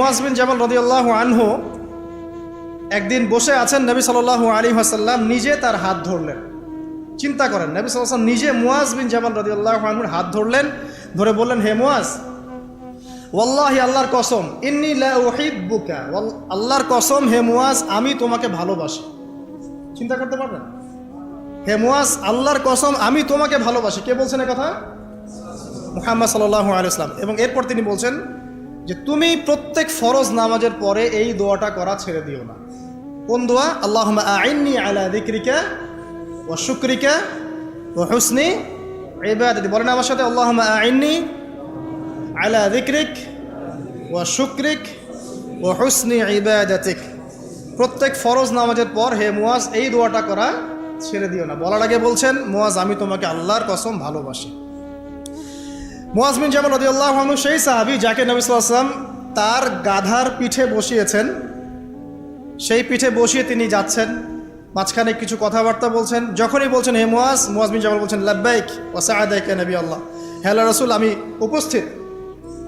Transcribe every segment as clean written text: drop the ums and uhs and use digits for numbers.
মুআজ বিন জাবাল রাদিয়াল্লাহু আনহু একদিন বসে আছেন, নবী সাল্লাল্লাহু আলাইহি ওয়াসাল্লাম নিজে তার হাত ধরলেন। চিন্তা করেন, নবী সাল্লাল্লাহু আলাইহি ওয়াসাল্লাম নিজে মুআজ বিন জাবাল রাদিয়াল্লাহু আনহুর হাত ধরলেন, ধরে বললেন, হে মুআজ, ওয়াল্লাহি, আল্লাহর কসম, ইন্নী লা উহিব্বুকা, আল্লাহর কসম হে মুআজ, আমি তোমাকে ভালোবাসি। চিন্তা করতে পারবেন? হে মুআজ, আল্লাহর কসম, আমি তোমাকে ভালোবাসি। কে বলছেন এই কথা? মুহাম্মদ সাল্লাল্লাহু আলাইহি ওয়াসাল্লাম। এবং এরপর তিনি বলছেন যে তুমি প্রত্যেক ফরজ নামাজের পরে এই দোয়াটা করা ছেড়ে দিও না। কোন দোয়া? আল্লাহুম্মা আইন্নি আলা যিকরিকা ওয়া শুকরিকা ওয়া হুসনি ইবাদাতি। বলেন আমার সাথে, আল্লাহুম্মা আইন্নি আলা যিকরিক ওয়া শুকরিক ওয়া হুসনি ইবাদাতিক। প্রত্যেক ফরজ নামাজের পর হে মুআজ এই দোয়াটা করা ছেড়ে দিও না। বলার আগে বলছেন, মুআজ, আমি তোমাকে আল্লাহর কসম ভালোবাসি। মুআজ বিন জাবাল রাদিয়াল্লাহু আনহু সেই সাহাবী যাকে নবী সাল্লাল্লাহু আলাইহি ওয়াসাল্লাম তার গাধার পিঠে বসিয়েছেন। সেই পিঠে বসিয়ে তিনি যাচ্ছেন, মাঝখানে কিছু কথাবার্তা বলছেন। যখনই বলছেন হে মুআজ, মুআজ বিন জাবাল বলছেন, লাব্বাইক ওয়া সাআদাইক ইয়া নবী আল্লাহ। হে আল্লাহর রাসূল, আমি উপস্থিত,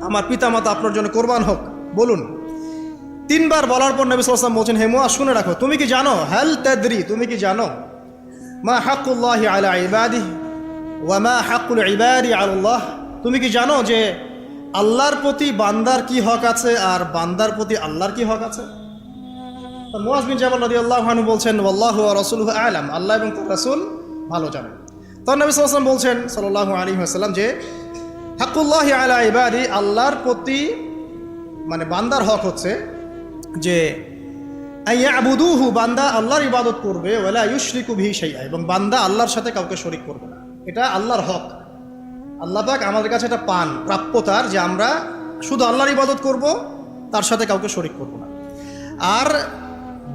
আমার পিতামাতা আপনার জন্য কোরবান হোক, বলুন। তিনবার বলার পর নবী সাল্লাল্লাহু আলাইহি ওয়াসাল্লাম বলছেন, হে মুআজ, শুনে রাখো, তুমি কি জানো, হাল তাদরি, তুমি কি জানো, মা হাক্কুল্লাহি আলা ইবাদিহি ওয়া মা হাক্কুল ইবাদি আলা আল্লাহ, তুমি কি জানো যে আল্লাহর প্রতি বান্দার কি হক আছে আর বান্দার প্রতি আল্লাহর কি হক আছে? মুআজ বিন জাবাল রাদিয়াল্লাহু আনহু বলছেন, ওয়াল্লাহু ওয়া রাসূলুহু আ'লাম, আল্লাহ এবং তার রাসূল ভালো জানেন। তখন নবী সাল্লাল্লাহু আলাইহি ওয়াসাল্লাম বলছেন, সাল্লাল্লাহু আলাইহি ওয়াসাল্লাম, যে হাক্কুল্লাহি আলা ইবাদি, আল্লাহর প্রতি মানে বান্দার হক হচ্ছে যে আইয়াবুদুহু, বান্দা আল্লাহর ইবাদত করবে, ওয়ালা ইউশরিকু বিহি শাইআ, এবং বান্দা আল্লাহর সাথে কাউকে শরীক করবে না। এটা আল্লাহর হক। আল্লাহ পাক আমাদের কাছে এটা পান, প্রাপ্যতার, যে আমরা শুধু আল্লাহর ইবাদত করব, তার সাথে কাউকে শরীক করব না। আর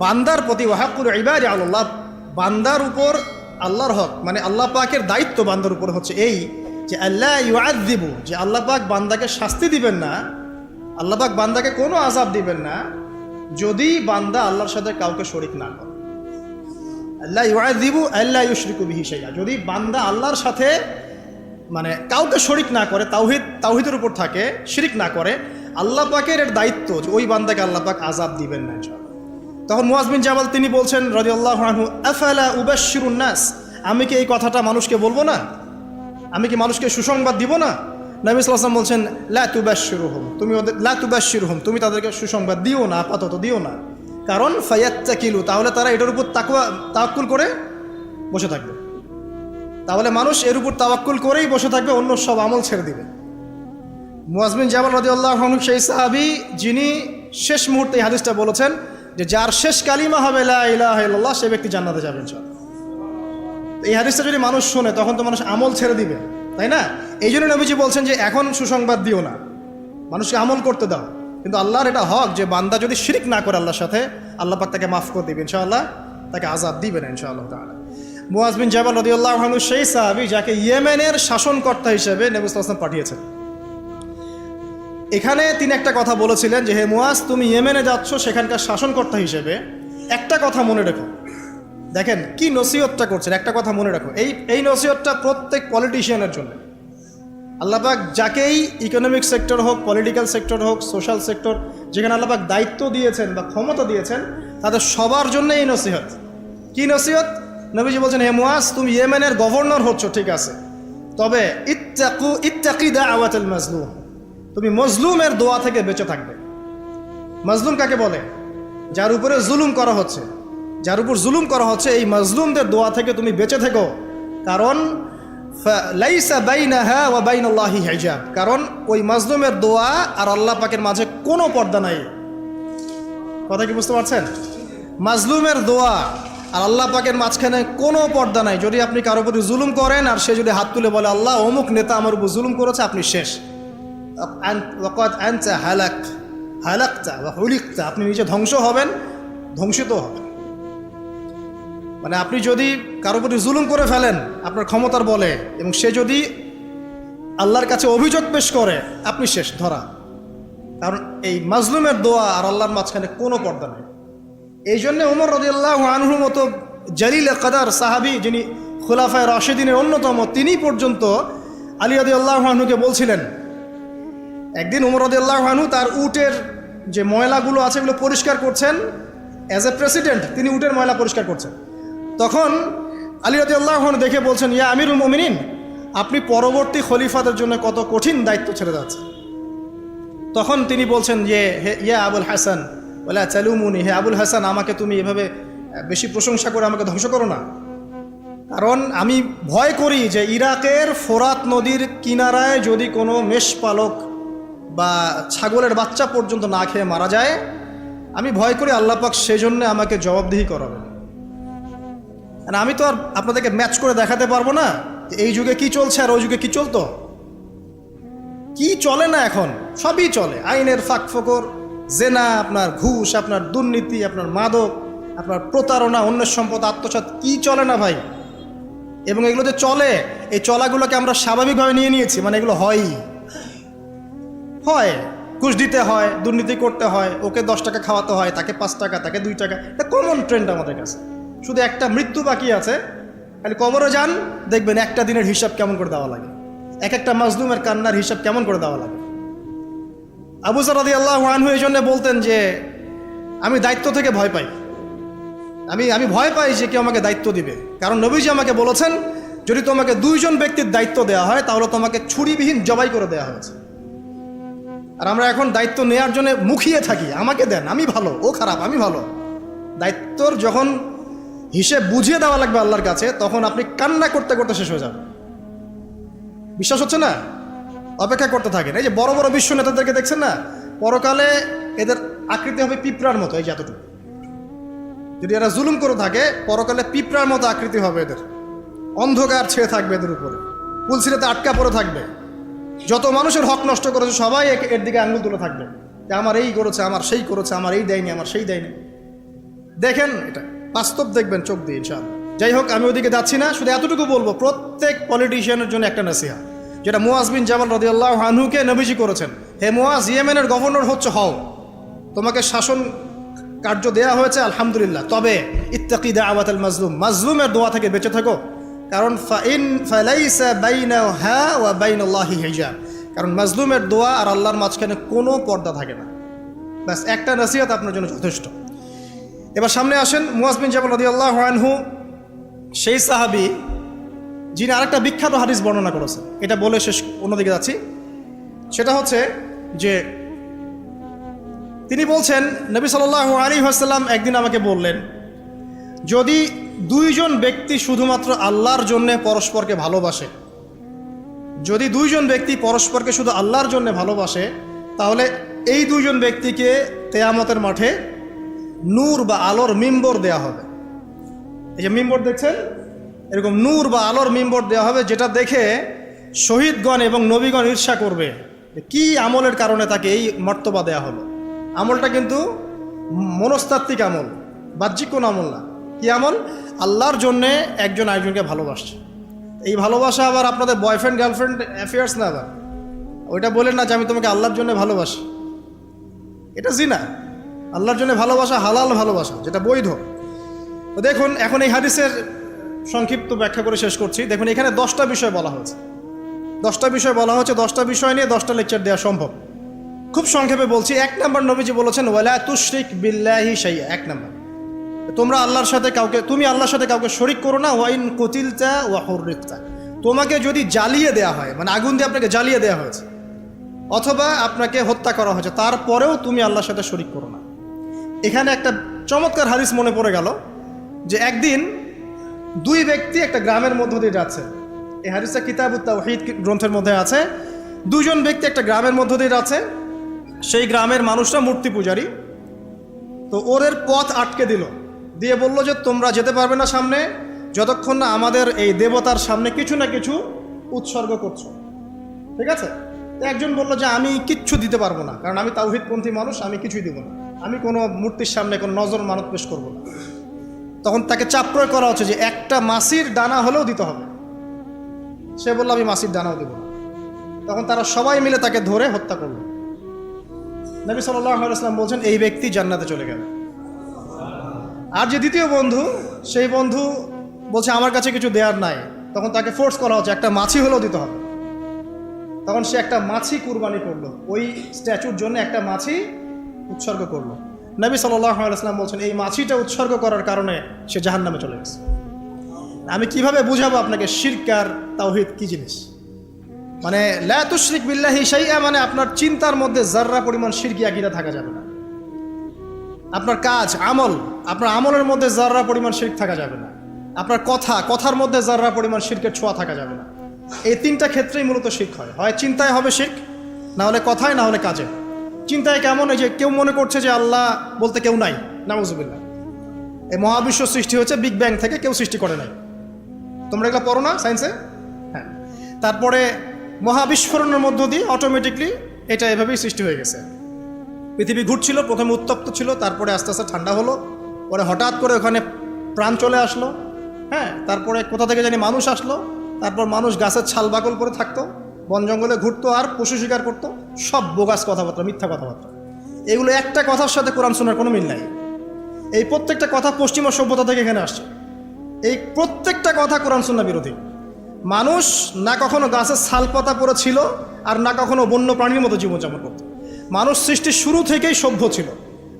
বান্দার প্রতি ওয়াহাক্কুল ইবাদি আল্লাহ, বান্দার উপর আল্লাহর হক, মানে আল্লাহ পাকের দায়িত্ব বান্দার উপর হচ্ছে এই যে আল্লাহ ইউআযযিবু, যে আল্লাহ পাক বান্দাকে শাস্তি দিবেন না, আল্লাহ পাক বান্দাকে কোনো আযাব দিবেন না যদি বান্দা আল্লাহর সাথে কাউকে শরীক না করে। আল্লাহ ইউআযযিবু আল্লা ইউশরিকু বিহি শাইআ, যদি বান্দা আল্লাহর সাথে মানে কাউকে শরিক না করে, তাওহীদের উপর থাকে, শিরিক না করে, আল্লাহ পাকের এর দায়িত্ব যে ওই বান্দাকে আল্লাহ পাক আযাব দিবেন না ইনশাআল্লাহ। তখন মুআজ বিন জাবাল তিনি বলছেন রাদিয়াল্লাহু আনহু, আফালা উবাশশিরুন নাস, আমি কি এই কথাটা মানুষকে বলবো না? আমি কি মানুষকে সুসংবাদ দিব না? নবী সাল্লাল্লাহু আলাইহি ওয়াসাল্লাম বলছেন, লা তুবাশশিরুহুম, তুমি ওদের, লা তুবাশশিরুহুম, তুমি তাদেরকে সুসংবাদ দিও না, আপাতত দিও না। কারণ ফায়াত্তাকিলু, তাহলে তারা এটার উপর তাওয়াক্কুল করে বসে থাকবে। তাহলে মানুষ এর উপর তাওয়াক্কুল করেই বসে থাকবে, অন্য সব আমল ছেড়ে দিবে। মুআজ বিন জাবাল রাদিয়াল্লাহু আনহু সেই সাহাবী যিনি শেষ মুহূর্তে এই হাদিসটা বলেছেন যে যার শেষ কালিমা হবে লা ইলাহা ইল্লাল্লাহ, সে ব্যক্তি জান্নাতে যাবে ইনশাআল্লাহ। এই হাদিসটা যদি মানুষ শোনে তখন তো মানুষ আমল ছেড়ে দিবে, তাই না? এই জন্য নবীজি বলছেন যে এখন সুসংবাদ দিও না, মানুষকে আমল করতে দাও। কিন্তু আল্লাহর এটা হক যে বান্দা যদি শিরিক না করে আল্লাহর সাথে, আল্লাহ পাক তাকে মাফ করে দিবে ইনশাআল্লাহ, তাকে আযাব দিবে না ইনশাআল্লাহ তাআলা। মুআজ বিন জাবাল রাদিয়াল্লাহু আনহু সেই সাহাবী যাকে ইয়েমেনের শাসনকর্তা হিসেবে নবী সাল্লাল্লাহু আলাইহি ওয়াসাল্লাম পাঠিয়েছেন। এখানে তিনি একটা কথা বলেছিলেন যে হে মুআজ, তুমি ইয়েমেনে যাচ্ছ, সেখানকার শাসনকর্তা হিসেবে একটা কথা মনে রেখো। দেখেন কি নসিহতটা করছেন, একটা কথা মনে রাখো। এই নসিহতটা প্রত্যেক পলিটিশিয়ানের জন্য। আল্লাহ পাক যাকেই ইকোনমিক সেক্টর হোক, পলিটিক্যাল সেক্টর হোক, সোশ্যাল সেক্টর, যেখানে আল্লাহ পাক দায়িত্ব দিয়েছেন বা ক্ষমতা দিয়েছেন, তাদের সবার জন্য এই নসিহত। কি নসিহত? নবীজি বলছেন, হে মুআজ, তুমি ইয়েমেনের গভর্নর হচ্ছ, ঠিক আছে, তবে ইত্তাকি দাওয়াতুল মাজলুম, তুমি মজলুমের দোয়া থেকে বেঁচে থাকবে। মজলুম কাকে বলে? যার উপরে জুলুম করা হচ্ছে, যার উপর জুলুম করা হচ্ছে, এই মজলুমদের দোয়া থেকে তুমি বেঁচে থেকো। কারণ লাইসা বাইনাহা ওয়া বাইনাল্লাহি হিজাব, কারণ ওই মজলুমের দোয়া আর আল্লাহ পাকের মাঝে কোনো পর্দা নাই। কথা কি বুঝতে পারছেন? মজলুমের দোয়া আর আল্লাহ পাকের মাঝখানে কোনো পর্দা নাই। যদি আপনি কারোর প্রতি জুলুম করেন আর সে যদি হাত তুলে বলে, আল্লাহ অমুক নেতা আমার উপর জুলুম করেছে, আপনি শেষ। আপনি নিজে ধ্বংস হবেন, ধ্বংসিত হবেন। মানে আপনি যদি কারোর প্রতি জুলুম করে ফেলেন আপনার ক্ষমতার বলে, এবং সে যদি আল্লাহর কাছে অভিযোগ পেশ করে, আপনি শেষ, ধরা। কারণ এই মাজলুমের দোয়া আর আল্লাহর মাঝখানে কোনো পর্দা নেই। এই জন্যে ওমর রাদিয়াল্লাহু আনহুর মতো জলিল কদর সাহাবী, যিনি খুলাফায়ে রাশিদিনের অন্যতম, তিনি পর্যন্ত আলী রাদিয়াল্লাহু আনহুকে বলছিলেন, একদিন ওমর রাদিয়াল্লাহু আনহু তার উটের যে ময়লাগুলো আছে এগুলো পরিষ্কার করছেন, অ্যাজ এ প্রেসিডেন্ট তিনি উটের ময়লা পরিষ্কার করছেন। তখন আলী রাদিয়াল্লাহু আনহু দেখে বলছেন, ইয়া আমিরুল মুমিনিন, আপনি পরবর্তী খলিফাদের জন্য কত কঠিন দায়িত্ব ছেড়ে যাচ্ছেন। তখন তিনি বলছেন যে হে ইয়া আবুল হাসান ওয়ালা তালুমুনি, হে আবুল হাসান, আমাকে তুমি এভাবে বেশি প্রশংসা করে আমাকে ধ্বংস করো না, কারণ আমি ভয় করি যে ইরাকের ফোরাত নদীর কিনারায় যদি কোনো মেষপালক বা ছাগলের বাচ্চা পর্যন্ত না খেয়ে মারা যায়, আমি ভয় করি আল্লাহ পাক সেজন্য আমাকে জবাবদিহি করাবেন। আর আমি তো আর আপনাদেরকে ম্যাচ করে দেখাতে পারবো না যে এই যুগে কি চলছে আর ওই যুগে কি চলতো। কি চলে না এখন? সবই চলে, আইনের ফাঁক ফোকর, জেনা, আপনার ঘুষ, আপনার দুর্নীতি, আপনার মাদক, আপনার প্রতারণা, অন্যের সম্পদ আত্মসাৎ, কি চলে না ভাই। এবং এগুলো যে চলে, এই চলাগুলোকে আমরা স্বাভাবিকভাবে নিয়ে নিয়েছি, মানে এগুলো হয়, ঘুষ দিতে হয়, দুর্নীতি করতে হয়, ওকে 10 টাকা খাওয়াতে হয়, তাকে 5 টাকা, তাকে 2 টাকা, এটা কমন ট্রেন্ড আমাদের কাছে। শুধু একটা মৃত্যু বাকি আছে, খালি কবরে যান, দেখবেন একটা দিনের হিসাব কেমন করে দেওয়া লাগে, এক একটা মাজলুমের কান্নার হিসাব কেমন করে দেওয়া লাগে। আবু যর রাদিয়াল্লাহু আনহু এই জন্য বলতেন যে আমি দায়িত্ব থেকে ভয় পাই, আমি ভয় পাই যে কেউ আমাকে দায়িত্ব দিবে, কারণ নবীজি আমাকে বলেছেন যদি তোমাকে 2 জন ব্যক্তির দায়িত্ব দেওয়া হয় তাহলে তোমাকে ছুরিবিহীন জবাই করে দেওয়া হয়েছে। আর আমরা এখন দায়িত্ব নেওয়ার জন্য মুখিয়ে থাকি, আমাকে দেন, আমি ভালো, ও খারাপ, আমি ভালো। দায়িত্বর যখন হিসেব বুঝিয়ে দেওয়া লাগবে আল্লাহর কাছে, তখন আপনি কান্না করতে করতে শেষ হয়ে যাবেন। বিশ্বাস হচ্ছে না? অপেক্ষা করতে থাকেন। এই যে বড় বড় বিশ্ব নেতাদেরকে দেখছেন না, পরকালে এদের আকৃতি হবে পিঁপড়ার মতো, এই যে এতটুকু। যদি এরা জুলুম করে থাকে, পরকালে পিঁপড়ার মতো আকৃতি হবে এদের, অন্ধকার ছেয়ে থাকবে এদের উপরে, পুলসিরাতে আটকা পড়ে থাকবে। যত মানুষের হক নষ্ট করেছে সবাই এর দিকে আঙ্গুল তুলে থাকবে যে আমার এই করেছে, আমার সেই করেছে, আমার এই দেয়নি, আমার সেই দেয়নি। দেখেন, এটা বাস্তব দেখবেন চোখ দিয়ে ইনশাআল্লাহ। যাই হোক, আমি ওদিকে যাচ্ছি না, শুধু এতটুকু বলবো, প্রত্যেক পলিটিশিয়ানের জন্য একটা নসিহা, যেটা মুআজ বিন জাবাল রাদিয়াল্লাহু আনহুকে নবীজি করেছেন। হে মুআজ, ইয়েমেনের গভর্নর হচ্ছে হও, তোমাকে শাসন কার্য দেয়া হয়েছে, আলহামদুলিল্লাহ, তবে ইত্তাকি দাওয়াতাল মাজলুম, মাজলুমের দোয়া থেকে বেঁচে থাকো, কারণ ফালাইসা বাইনাহা ওয়া বাইনাল্লাহি হিজাব, কারণ মাজলুমের দোয়া আর আল্লাহর মাঝখানে কোনো পর্দা থাকে না। ব্যাস একটা নসিহত আপনার জন্য যথেষ্ট। এবার সামনে আসেন, মুআজ বিন জাবাল রাদিয়াল্লাহু আনহু সেই সাহাবী যিনি আরেকটা বিখ্যাত হাদিস বর্ণনা করেছেন। এটা বলে শেষ, অন্যদিকে যাচ্ছি। সেটা হচ্ছে যে তিনি বলছেন, নবী সাল্লাল্লাহু আলাইহি ওয়াসাল্লাম একদিন আমাকে বললেন, যদি 2 জন ব্যক্তি শুধুমাত্র আল্লাহর জন্য পরস্পরকে ভালোবাসে, যদি 2 জন ব্যক্তি পরস্পরকে শুধু আল্লাহর জন্য ভালোবাসে, তাহলে এই 2 জন ব্যক্তিকে কিয়ামতের মাঠে নূর বা আলোর মিম্বর দেয়া হবে। এই যে মিম্বর দেখছেন, এরকম নূর বা আলোর মিম্বর দেওয়া হবে, যেটা দেখে শহীদগণ এবং নবীগণ ঈর্ষা করবে, কি আমলের কারণে তাকে এই মর্তবা দেয়া হলো। আমলটা কিন্তু মনস্তাত্ত্বিক আমল, বাহ্যিক কোনো আমল না। কি আমল? আল্লাহর জন্যে একজন আরেকজনকে ভালোবাসছে। এই ভালোবাসা আবার আপনাদের বয়ফ্রেন্ড গার্লফ্রেন্ড অ্যাফেয়ার্স না, আবার ওইটা বলেন না যে আমি তোমাকে আল্লাহর জন্য ভালোবাসি, এটা জিনা। আল্লাহর জন্য ভালোবাসা হালাল ভালোবাসা, যেটা বৈধ। তো দেখুন, এখন এই হাদিসের সংক্ষিপ্ত ব্যাখ্যা করে শেষ করছি। দেখুন, এখানে 10টা বিষয় বলা হয়েছে, 10টা বিষয় বলা হচ্ছে। 10টা বিষয় নিয়ে 10টা লেকচার দেওয়া সম্ভব। খুব সংক্ষেপে বলছি। 1 নম্বর, নবীজি বলেছেন ওয়ালা তুশরিক বিল্লাহি শাইআ। 1 নম্বর, তোমরা আল্লাহর সাথে কাউকে, তুমি আল্লাহর সাথে কাউকে শরিক করো না। ওয়াইন কুতিলতা ওয়া হুররিকতা, তোমাকে যদি জ্বালিয়ে দেওয়া হয়, মানে আগুন দিয়ে আপনাকে জ্বালিয়ে দেওয়া হয়েছে, অথবা আপনাকে হত্যা করা হয়েছে, তারপরেও তুমি আল্লাহর সাথে শরিক করো না। এখানে একটা চমৎকার হাদিস মনে পড়ে গেল, যে একদিন 2 ব্যক্তি একটা গ্রামের মধ্য দিয়ে যাচ্ছে। এই হাদিসটা কিতাবুত তাওহীদ গ্রন্থের মধ্যে আছে। 2 জন ব্যক্তি একটা গ্রামের মধ্য দিয়ে যাচ্ছে, সেই গ্রামের মানুষরা মূর্তি পূজারী। তো ওদের পথ আটকে দিল, দিয়ে বলল যে তোমরা যেতে পারবে না সামনে, যতক্ষণ না আমাদের এই দেবতার সামনে কিছু না কিছু উৎসর্গ করছো। ঠিক আছে? একজন বলল যে আমি কিচ্ছু দিতে পারবো না, কারণ আমি তাওহীদপন্থী মানুষ, আমি কিছুই দিব না, আমি কোনো মূর্তির সামনে কোনো নজর মানত পেশ করবো না। তখন তাকে চাপ প্রয়োগ করা হচ্ছে যে একটা মাছির ডানা হলেও দিতে হবে। সে বলল আমি মাছির ডানাও দেব না। তখন তারা সবাই মিলে তাকে ধরে হত্যা করল। নবী সাল্লাল্লাহু আলাইহি ওয়াসাল্লাম বলছেন এই ব্যক্তি জান্নাতে চলে গেল। আর যে দ্বিতীয় বন্ধু, সেই বন্ধু বলছে আমার কাছে কিছু দেওয়ার নাই, তখন তাকে ফোর্স করা হচ্ছে একটা মাছি হলেও দিতে হবে। তখন সে একটা মাছি কুরবানি করলো, ওই স্ট্যাচুর জন্য একটা মাছি উৎসর্গ করলো। নবী সাল্লাল্লাহু আলাইহি ওয়াসাল্লাম বলছেন এই মাছিটা উৎসর্গ করার কারণে সে জাহান্নামে চলে গেছে। আমি কিভাবে বুঝাবো আপনাকে শিরক আর তাওহীদ কি জিনিস? মানে লা তুশরিক বিল্লাহি শাইআ, মানে আপনার চিন্তার মধ্যে যাররা পরিমাণ শিরকি আকীদা থাকা যাবে না। আপনার কাজ আমল, আপনার আমলের মধ্যে যাররা পরিমাণ শিরক থাকা যাবে না। আপনার কথার মধ্যে যাররা পরিমাণ শিরকের ছোঁয়া থাকা যাবে না। এই তিনটা ক্ষেত্রেই মূলত শিরক হয়। হয় চিন্তায় হবে শিরক, না হলে কথায়, না হলে কাজে। চিন্তায় কেমন? এই যে কেউ মনে করছে যে আল্লাহ বলতে কেউ নাই, নাউযুবিল্লাহ। এই মহাবিশ্ব সৃষ্টি হয়েছে বিগ ব্যাং থেকে, কেউ সৃষ্টি করে নাই। তোমরা এগুলো পড়ো না সায়েন্সে? হ্যাঁ। তারপরে মহাবিস্ফোরণের মধ্য দিয়ে অটোমেটিকলি এটা এভাবেই সৃষ্টি হয়ে গেছে। পৃথিবী ঘুরছিল, প্রথমে উত্তপ্ত ছিল, তারপরে আস্তে আস্তে ঠান্ডা হলো, পরে হঠাৎ করে ওখানে প্রাণ চলে আসলো। হ্যাঁ, তারপরে কোথা থেকে জানি মানুষ আসলো, তারপর মানুষ গাছের ছাল বাকল পরে থাকতো, বন জঙ্গলে ঘুরতো আর পশু শিকার করতো। সব বোগাস কথাবার্তা, মিথ্যা কথাবার্তা। এগুলো একটা কথার সাথে কোরআন সুন্নাহর কোনো মিল নাই। এই প্রত্যেকটা কথা পশ্চিমা সভ্যতা থেকে এখানে আসছে। এই প্রত্যেকটা কথা কোরআন সুন্নাহ বিরোধী। মানুষ না কখনো গাছের ছাল পাতা পরে ছিল, আর না কখনো বন্য প্রাণীর মতো জীবনযাপন করত। মানুষ সৃষ্টির শুরু থেকেই সভ্য ছিল।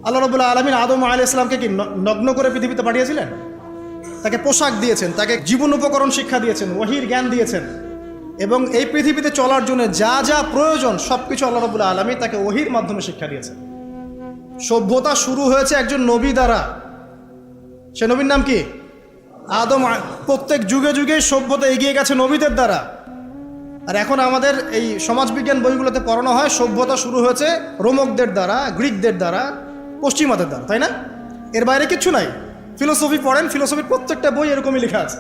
আল্লাহ রাব্বুল আলামিন আদম আলাইহিস সালামকে কি নগ্ন করে পৃথিবীতে পাঠিয়েছিলেন? তাকে পোশাক দিয়েছেন, তাকে জীবন উপকরণ শিক্ষা দিয়েছেন, ওহীর জ্ঞান দিয়েছেন, এবং এই পৃথিবীতে চলার জন্য যা যা প্রয়োজন সব কিছু আল্লাহ রাব্বুল আলামিন তাকে ওহীর মাধ্যমে শিক্ষা দিয়েছেন। সভ্যতা শুরু হয়েছে একজন নবী দ্বারা। সে নবীর নাম কি? আদম। প্রত্যেক যুগে যুগে সভ্যতা এগিয়ে গেছে নবীদের দ্বারা। আর এখন আমাদের এই সমাজবিজ্ঞান বইগুলোতে পড়ানো হয় সভ্যতা শুরু হয়েছে রোমকদের দ্বারা, গ্রিকদের দ্বারা, পশ্চিমাদের দ্বারা, তাই না? এর বাইরে কিচ্ছু নাই। ফিলোসফি পড়েন, ফিলোসফির প্রত্যেকটা বই এরকমই লেখা আছে।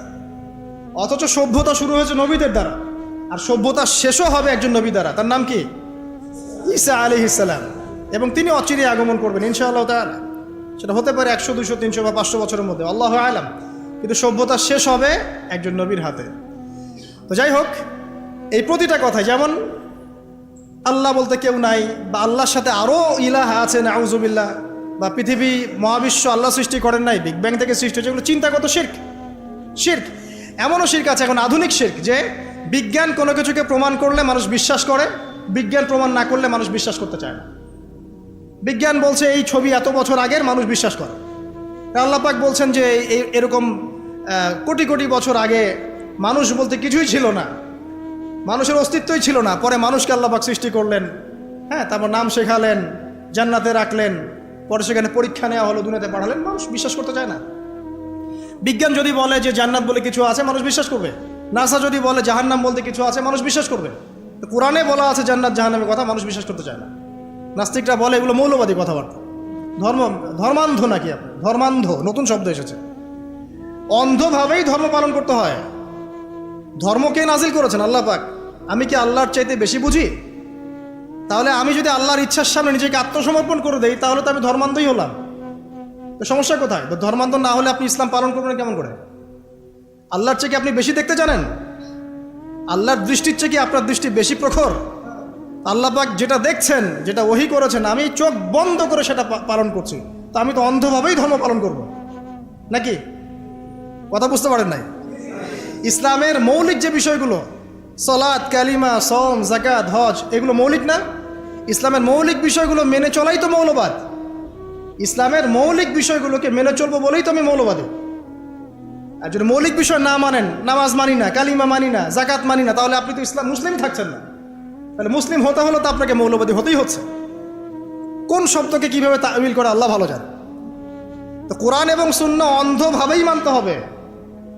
অথচ সভ্যতা শুরু হয়েছে নবীদের দ্বারা, আর সভ্যতা শেষও হবে একজন নবী দ্বারা। তার নাম কি? ঈসা আলাইহিস সালাম। এবং তিনি অচিরে আগমন করবেন ইনশাআল্লাহ তাআলা। সেটা হতে পারে 100, 200, 300 বা 500 বছরের মধ্যে, আল্লাহু আ'লাম। কিন্তু সভ্যতা শেষ হবে একজন নবীর হাতে। তো যাই হোক, এই প্রতিটা কথা, যেমন আল্লাহ বলতে কেউ নাই, বা আল্লাহর সাথে আরও ইলাহ আছে নাউযুবিল্লাহ, বা পৃথিবী মহাবিশ্ব আল্লাহ সৃষ্টি করেন নাই, বিগ ব্যাং থেকে সৃষ্টি হয়েছে, এগুলো চিন্তাগত শিরক। শিরক এমনও শিরক আছে এখন, আধুনিক শিরক, যে বিজ্ঞান কোনো কিছুকে প্রমাণ করলে মানুষ বিশ্বাস করে, বিজ্ঞান প্রমাণ না করলে মানুষ বিশ্বাস করতে চায় না। বিজ্ঞান বলছে এই ছবি এত বছর আগের, মানুষ বিশ্বাস করে। আল্লাহ পাক বলছেন যে এরকম কোটি কোটি বছর আগে মানুষ বলতে কিছুই ছিল না, মানুষের অস্তিত্বই ছিল না। পরে মানুষকে আল্লাহ পাক সৃষ্টি করলেন, হ্যাঁ, তারপর নাম শেখালেন, জান্নাতে রাখলেন, পরে সেখানে পরীক্ষা নেওয়া হলো, দুনিয়াতে পাঠালেন। মানুষ বিশ্বাস করতে চায় না। বিজ্ঞান যদি বলে যে জান্নাত বলে কিছু আছে, মানুষ বিশ্বাস করবে। নাসা যদি বলে জাহান্নাম বলতে কিছু আছে, মানুষ বিশ্বাস করবে। তো কোরআনে বলা আছে জান্নাত জাহান্নামের কথা, মানুষ বিশ্বাস করতে চায় না। নাস্তিকরা বলে এগুলো মৌলবাদী কথাবার্তা। ধর্মান্ধ নাকি আপনি? ধর্মান্ধ নতুন শব্দ এসেছে। অন্ধভাবেই ধর্ম পালন করতে হয়। ধর্মকে নাজিল করেছেন আল্লাহ পাক। আমি কি আল্লাহর চাইতে বেশি বুঝি? তাহলে আমি যদি আল্লাহর ইচ্ছার সামনে নিজেকে আত্মসমর্পণ করে দেই, তাহলে তো আমি ধর্মান্ধই হলাম। তো সমস্যা কোথায়? তো ধর্মান্ধ না হলে আপনি ইসলাম পালন করবেন কেমন করে? আল্লাহর চেয়ে কি আপনি বেশি দেখতে জানেন? আল্লাহর দৃষ্টির চেয়ে কি আপনার দৃষ্টি বেশি প্রখর? আল্লাহ পাক যেটা দেখছেন, যেটা ওহী করেছেন, আমি চোখ বন্ধ করে সেটা পালন করছি, তো আমি তো অন্ধভাবেই ধর্ম পালন করব নাকি? কথা বুঝতে পারেন নাই? ইসলামের মৌলিক যে বিষয়গুলো, সালাত, কালিমা, সওম, যাকাত, হজ, এগুলো মৌলিক না? ইসলামের মৌলিক বিষয়গুলো মেনে চলাই তো মৌলবাদ। ইসলামের মৌলিক বিষয়গুলোকে মেনে চলবো বলেই তো আমি মৌলবাদী। আর যদি মৌলিক বিষয় না মানেন, নামাজ মানি না, কালিমা মানি না, যাকাত মানি না, তাহলে আপনি তো মুসলিমই থাকছেন না। তাহলে মুসলিম হতে হলে তো আপনাকে মৌলবাদী হতেই হচ্ছে। কোন শব্দকে কিভাবে তামিল করে আল্লাহ ভালো জানে। তো কোরআন এবং সুন্নাহ অন্ধভাবেই মানতে হবে।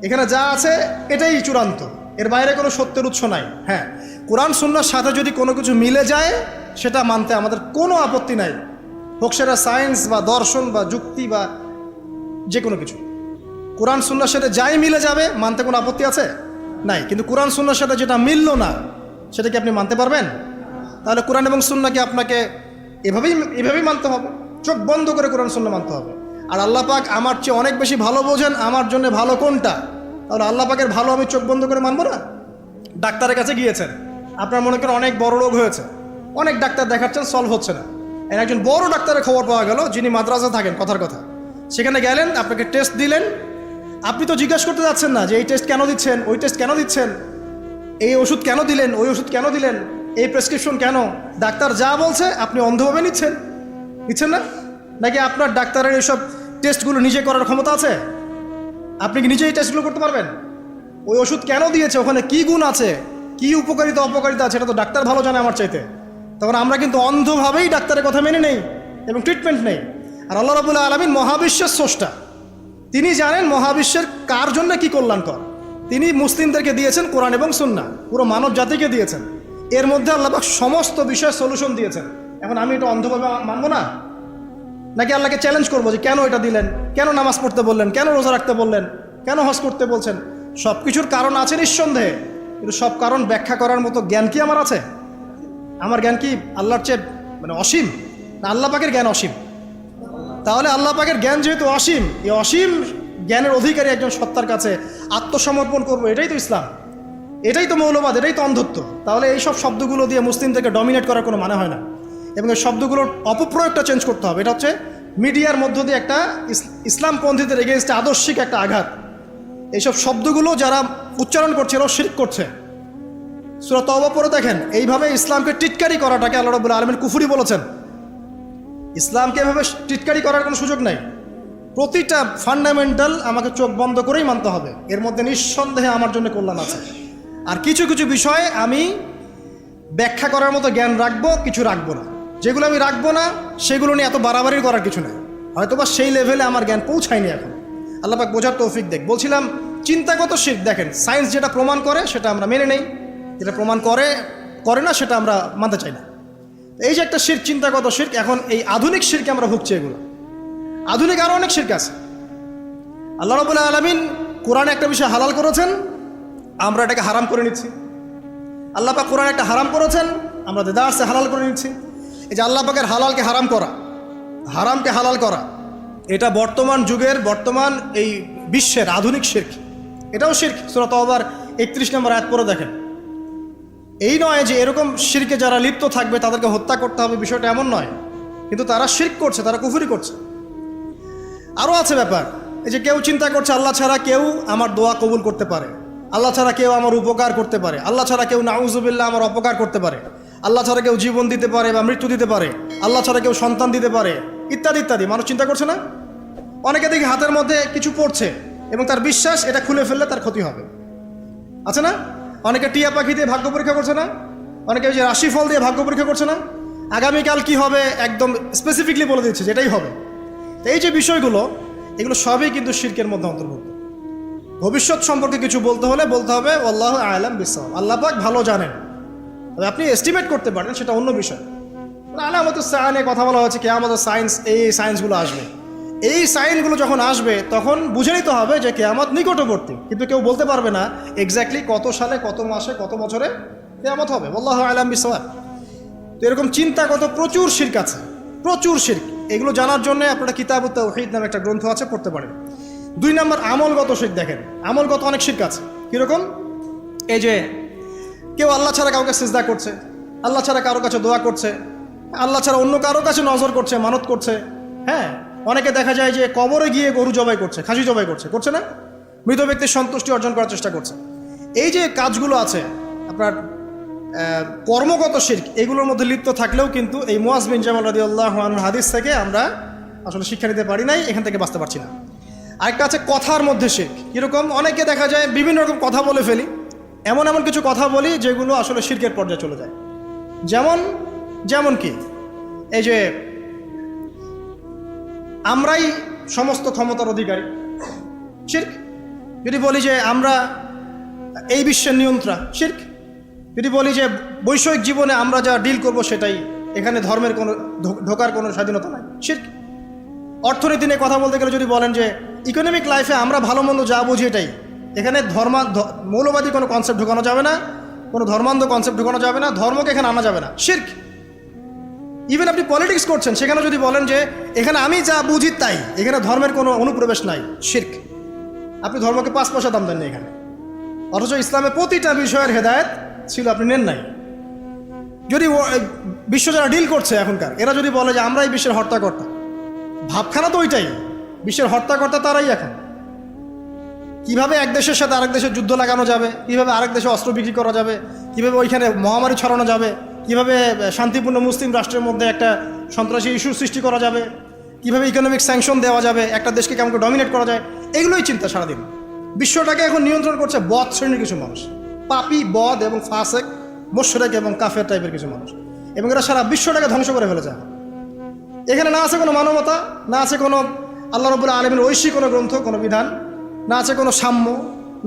এখানে যা আছে এটাই চূড়ান্ত, এর বাইরে কোনো সত্যের উৎস নাই। হ্যাঁ, কোরআন সুন্নাহর সাথে যদি কোনো কিছু মিলে যায়, সেটা মানতে আমাদের কোনো আপত্তি নাই, হোক সেটা সায়েন্স বা দর্শন বা যুক্তি বা যে কোনো কিছু। কোরআন সুন্নাহর সাথে যাই মিলে যাবে, মানতে কোনো আপত্তি আছে? নাই। কিন্তু কোরআন সুন্নাহর সাথে যেটা মিলল না, সেটা কি আপনি মানতে পারবেন? তাহলে কোরআন এবং সুন্নাহকে আপনাকে এভাবেই মানতে হবে, চোখ বন্ধ করে কোরআন সুন্নাহ মানতে হবে। আর আল্লাহ পাক আমার চেয়ে অনেক বেশি ভালো বোঝেন আমার জন্য ভালো কোনটা, তাহলে আল্লাহ পাকের ভালো আমি চোখ বন্ধ করে মানবো না? ডাক্তারের কাছে গিয়েছেন, আপনার মনে করেন অনেক বড় রোগ হয়েছে, অনেক ডাক্তার দেখাচ্ছেন, সলভ হচ্ছে না। একজন বড় ডাক্তারের খবর পাওয়া গেল, যিনি মাদ্রাসা থাকেন, কথার কথা। সেখানে গেলেন, আপনাকে টেস্ট দিলেন। আপনি তো জিজ্ঞাসা করতে যাচ্ছেন না যে এই টেস্ট কেন দিচ্ছেন, ওই টেস্ট কেন দিচ্ছেন, এই ওষুধ কেন দিলেন, ওই ওষুধ কেন দিলেন, এই প্রেসক্রিপশন কেন। ডাক্তার যা বলছে আপনি অন্ধভাবে নিচ্ছেন। দিচ্ছেন না? নাকি আপনার ডাক্তারের এইসব টেস্টগুলো নিজে করার ক্ষমতা আছে? আপনি কি নিজেই টেস্টগুলো করতে পারবেন? ওই ওষুধ কেন দিয়েছে, ওখানে কি গুণ আছে, কি উপকারিতা অপকারিতা আছে, এটা তো ডাক্তার ভালো জানে আমার চাইতে। তখন আমরা কিন্তু অন্ধভাবেই ডাক্তারের কথা মেনে নেই এবং ট্রিটমেন্ট নেই। আর আল্লাহ রাব্বুল আলামিন মহাবিশ্বের স্রষ্টা, তিনি জানেন মহাবিশ্বের কার জন্য কি কল্যাণকর। তিনি মুসলিমদেরকে দিয়েছেন কোরআন এবং সুন্নাহ, পুরো মানব জাতিকে দিয়েছেন। এর মধ্যে আল্লাহ পাক সমস্ত বিষয়ে সলিউশন দিয়েছেন। এখন আমি এটা অন্ধভাবে মানবো না? নাকি আল্লাহকে চ্যালেঞ্জ করবো যে কেন এটা দিলেন, কেন নামাজ পড়তে বললেন, কেন রোজা রাখতে বললেন, কেন হজ করতে বলছেন? সব কিছুর কারণ আছে নিঃসন্দেহে, কিন্তু সব কারণ ব্যাখ্যা করার মতো জ্ঞান কি আমার আছে? আমার জ্ঞান কি আল্লাহর চেয়ে অসীম, না আল্লাহ পাকের জ্ঞান অসীম? তাহলে আল্লাহ পাকের জ্ঞান যেহেতু অসীম, এই অসীম জ্ঞানের অধিকারী একজন সত্তার কাছে আত্মসমর্পণ করবো, এটাই তো ইসলাম, এটাই তো মৌলবাদ, এটাই তো অন্ধত্ব। তাহলে এই সব শব্দগুলো দিয়ে মুসলিমদেরকে ডমিনেট করার কোনো মানে হয় না, এবং এই শব্দগুলোর অপপ্রয়োগটা চেঞ্জ করতে হবে। এটা হচ্ছে মিডিয়ার মধ্য দিয়ে একটা ইসলামপন্থীদের এগেইনস্টে আদর্শিক একটা আঘাত। এইসব শব্দগুলো যারা উচ্চারণ করছে এরাও শিরক করছে। সূরা তওবা পড়ে দেখেন, এইভাবে ইসলামকে টিটকারি করাটাকে আল্লাহ রাব্বুল আলামিন কুফরি বলেছেন। ইসলামকে এভাবে টিটকারি করার কোনো সুযোগ নাই। প্রতিটা ফান্ডামেন্টাল আমাকে চোখ বন্ধ করেই মানতে হবে, এর মধ্যে নিঃসন্দেহে আমার জন্য কল্যাণ আছে। আর কিছু কিছু বিষয়ে আমি ব্যাখ্যা করার মতো জ্ঞান রাখবো, কিছু রাখবো না। যেগুলো আমি রাখবো না সেগুলো নিয়ে এত বাড়াবাড়ি করার কিছু নেই, হয়তোবা সেই লেভেলে আমার জ্ঞান পৌঁছায়নি এখন। আল্লাহ পাক বোঝার তৌফিক দেখ। বলছিলাম চিন্তাগত শিরক, দেখেন সায়েন্স যেটা প্রমাণ করে সেটা আমরা মেনে নেই, যেটা প্রমাণ করে না সেটা আমরা মানতে চাই না। এই যে একটা শিরক, চিন্তাগত শিরক, এখন এই আধুনিক শিরকে আমরা ভুগছি। এগুলো আধুনিক আরও অনেক শিরক আছে। আল্লাহ রাব্বুল আলামিন কোরআনে একটা বিষয় হালাল করেছেন, আমরা এটাকে হারাম করে নিচ্ছি। আল্লাহ পাক কোরআনে একটা হারাম করেছেন, আমরা দেদারসে হালাল করে নিচ্ছি। এই যে আল্লাহ পাকের হালালকে হারাম করা, হারামকে হালাল করা, এটা বর্তমান যুগের, বর্তমান এই বিশ্বের আধুনিক শিরক, এটাও শিরক। সূরা তওবার 31 নম্বর আয়াত পড়ে দেখেন। এই নয় যে এরকম শিরকে যারা লিপ্ত থাকবে তাদেরকে হত্যা করতে হবে, বিষয়টা এমন নয়, কিন্তু তারা শিরক করছে, তারা কুফরি করছে। আরও আছে ব্যাপার, এই যে কেউ চিন্তা করছে আল্লাহ ছাড়া কেউ আমার দোয়া কবুল করতে পারে, আল্লাহ ছাড়া কেউ আমার উপকার করতে পারে, আল্লাহ ছাড়া কেউ নাউজুবিল্লাহ আমার অপকার করতে পারে, আল্লাহ ছাড়া কেউ জীবন দিতে পারে বা মৃত্যু দিতে পারে, আল্লাহ ছাড়া কেউ সন্তান দিতে পারে, ইত্যাদি ইত্যাদি। মানুষ চিন্তা করছে না? অনেকে দেখি হাতের মধ্যে কিছু পড়ছে এবং তার বিশ্বাস এটা খুলে ফেললে তার ক্ষতি হবে, আছে না? অনেকে টিয়া পাখি দিয়ে ভাগ্য পরীক্ষা করছে না? অনেকে ওই যে রাশিফল দিয়ে ভাগ্য পরীক্ষা করছে না? আগামীকাল কি হবে একদম স্পেসিফিকলি বলে দিচ্ছে যেটাই হবে। তো এই যে বিষয়গুলো, এগুলো সবই কিন্তু শিরকের মধ্যে অন্তর্ভুক্ত। ভবিষ্যৎ সম্পর্কে কিছু বলতে হলে বলতে হবে আল্লাহু আ'লাম বিসসাওয়াব, আল্লাহ পাক ভালো জানেন। তবে আপনি এস্টিমেট করতে পারেন, সেটা অন্য বিষয়। আলামাতুস সাআ নিয়ে কথা বলা হচ্ছে, কিয়ামতের সায়েন্স, এই সায়েন্সগুলো আসবে। এই সাইনগুলো যখন আসবে তখন বুঝে নিতে হবে যে কিয়ামত নিকটবর্তী, কিন্তু কেউ বলতে পারবে না এক্স্যাক্টলি কত সালে, কত মাসে, কত বছরে কিয়ামত হবে। আল্লাহু আ'লাম বিসসাওয়াব। তো এরকম চিন্তাগত প্রচুর শিরক আছে, প্রচুর শিরক। এগুলো জানার জন্য আপনারা কিতাবুত তাওহীদ নামে একটা গ্রন্থ আছে, পড়তে পারেন। 2 নম্বর আমলগত শিরক। দেখেন আমলগত অনেক শিরক আছে। কীরকম? এই যে কেউ আল্লাহ ছাড়া কাউকে সিজদা করছে, আল্লাহ ছাড়া কারো কাছে দোয়া করছে, আল্লাহ ছাড়া অন্য কারো কাছে নজর করছে, মানত করছে। হ্যাঁ, অনেকে দেখা যায় যে কবরে গিয়ে গরু জবাই করছে, খাসি জবাই করছে, করছে না? মৃত ব্যক্তির সন্তুষ্টি অর্জন করার চেষ্টা করছে। এই যে কাজগুলো আছে আপনার কর্মগত শিরক, এগুলোর মধ্যে লিপ্ত থাকলেও কিন্তু এই মুআজ বিন জামাল রাদিয়াল্লাহু আনহুর হাদিস থেকে আমরা আসলে শিক্ষা নিতে পারি নাই, এখান থেকে বাঁচতে পারছি না। আরেকটা আছে কথার মধ্যে শিরক। কীরকম? অনেকে দেখা যায় বিভিন্ন রকম কথা বলে ফেলি, এমন এমন কিছু কথা বলি যেগুলো আসলে শিরকের পর্যায়ে চলে যায়। যেমন কি এই যে আমরাই সমস্ত ক্ষমতার অধিকারী, শিরক। যদি বলি যে আমরা এই বিশ্বের নিয়ন্ত্রণ, শিরক। যদি বলি যে বৈষয়িক জীবনে আমরা যা ডিল করব সেটাই, এখানে ধর্মের কোনো ঢোকার কোনো স্বাধীনতা নাই, শিরক। অর্থনীতি নিয়ে কথা বলতে গেলে যদি বলেন যে ইকোনমিক লাইফে আমরা ভালো মন্দ যা বুঝি এটাই, এখানে মৌলবাদী কোনো কনসেপ্ট ঢোকানো যাবে না, কোনো ধর্মান্ধ কনসেপ্ট ঢোকানো যাবে না, ধর্মকে এখানে আনা যাবে না, শিরক। ইভেন আপনি পলিটিক্স করছেন, সেখানে যদি বলেন যে এখানে আমি যা বুঝি তাই, এখানে ধর্মের কোনো অনুপ্রবেশ নাই, শিরক। আপনি ধর্মকে 5 পয়সা দাম দেননি এখানে, অথচ ইসলামে প্রতিটা বিষয়ের হেদায়েত ছিল, আপনি নেন নাই। যদি বিশ্ব যারা ডিল করছে এখনকার, এরা যদি বলে যে আমরাই বিশ্বের হর্তাকর্তা, ভাবখানা তো ওইটাই, বিশ্বের হর্তাকর্তা তারাই। এখন কিভাবে এক দেশের সাথে আরেক দেশের যুদ্ধ লাগানো যাবে, কিভাবে আরেক দেশে অস্ত্র বিক্রি করা যাবে, কিভাবে ওইখানে মহামারী ছড়ানো যাবে, কিভাবে শান্তিপূর্ণ মুসলিম রাষ্ট্রের মধ্যে একটা সন্ত্রাসী ইস্যু সৃষ্টি করা যাবে, কিভাবে ইকোনমিক স্যাংশন দেওয়া যাবে, একটা দেশকে কেমন করে ডমিনেট করা যায়, এগুলোই চিন্তা সারাদিন। বিশ্বটাকে এখন নিয়ন্ত্রণ করছে বদ শ্রেণীর কিছু মানুষ, পাপী, বদ এবং ফাসেক, মোশরেক এবং কাফের টাইপের কিছু মানুষ, এবং এরা সারা বিশ্বটাকে ধ্বংস করে ফেলেছে। এখানে না আছে কোনো মানবতা, না আছে কোনো আল্লাহ রাব্বুল আলামিনের ঐশী কোনো গ্রন্থ, কোনো বিধান, না আছে কোনো সাম্য,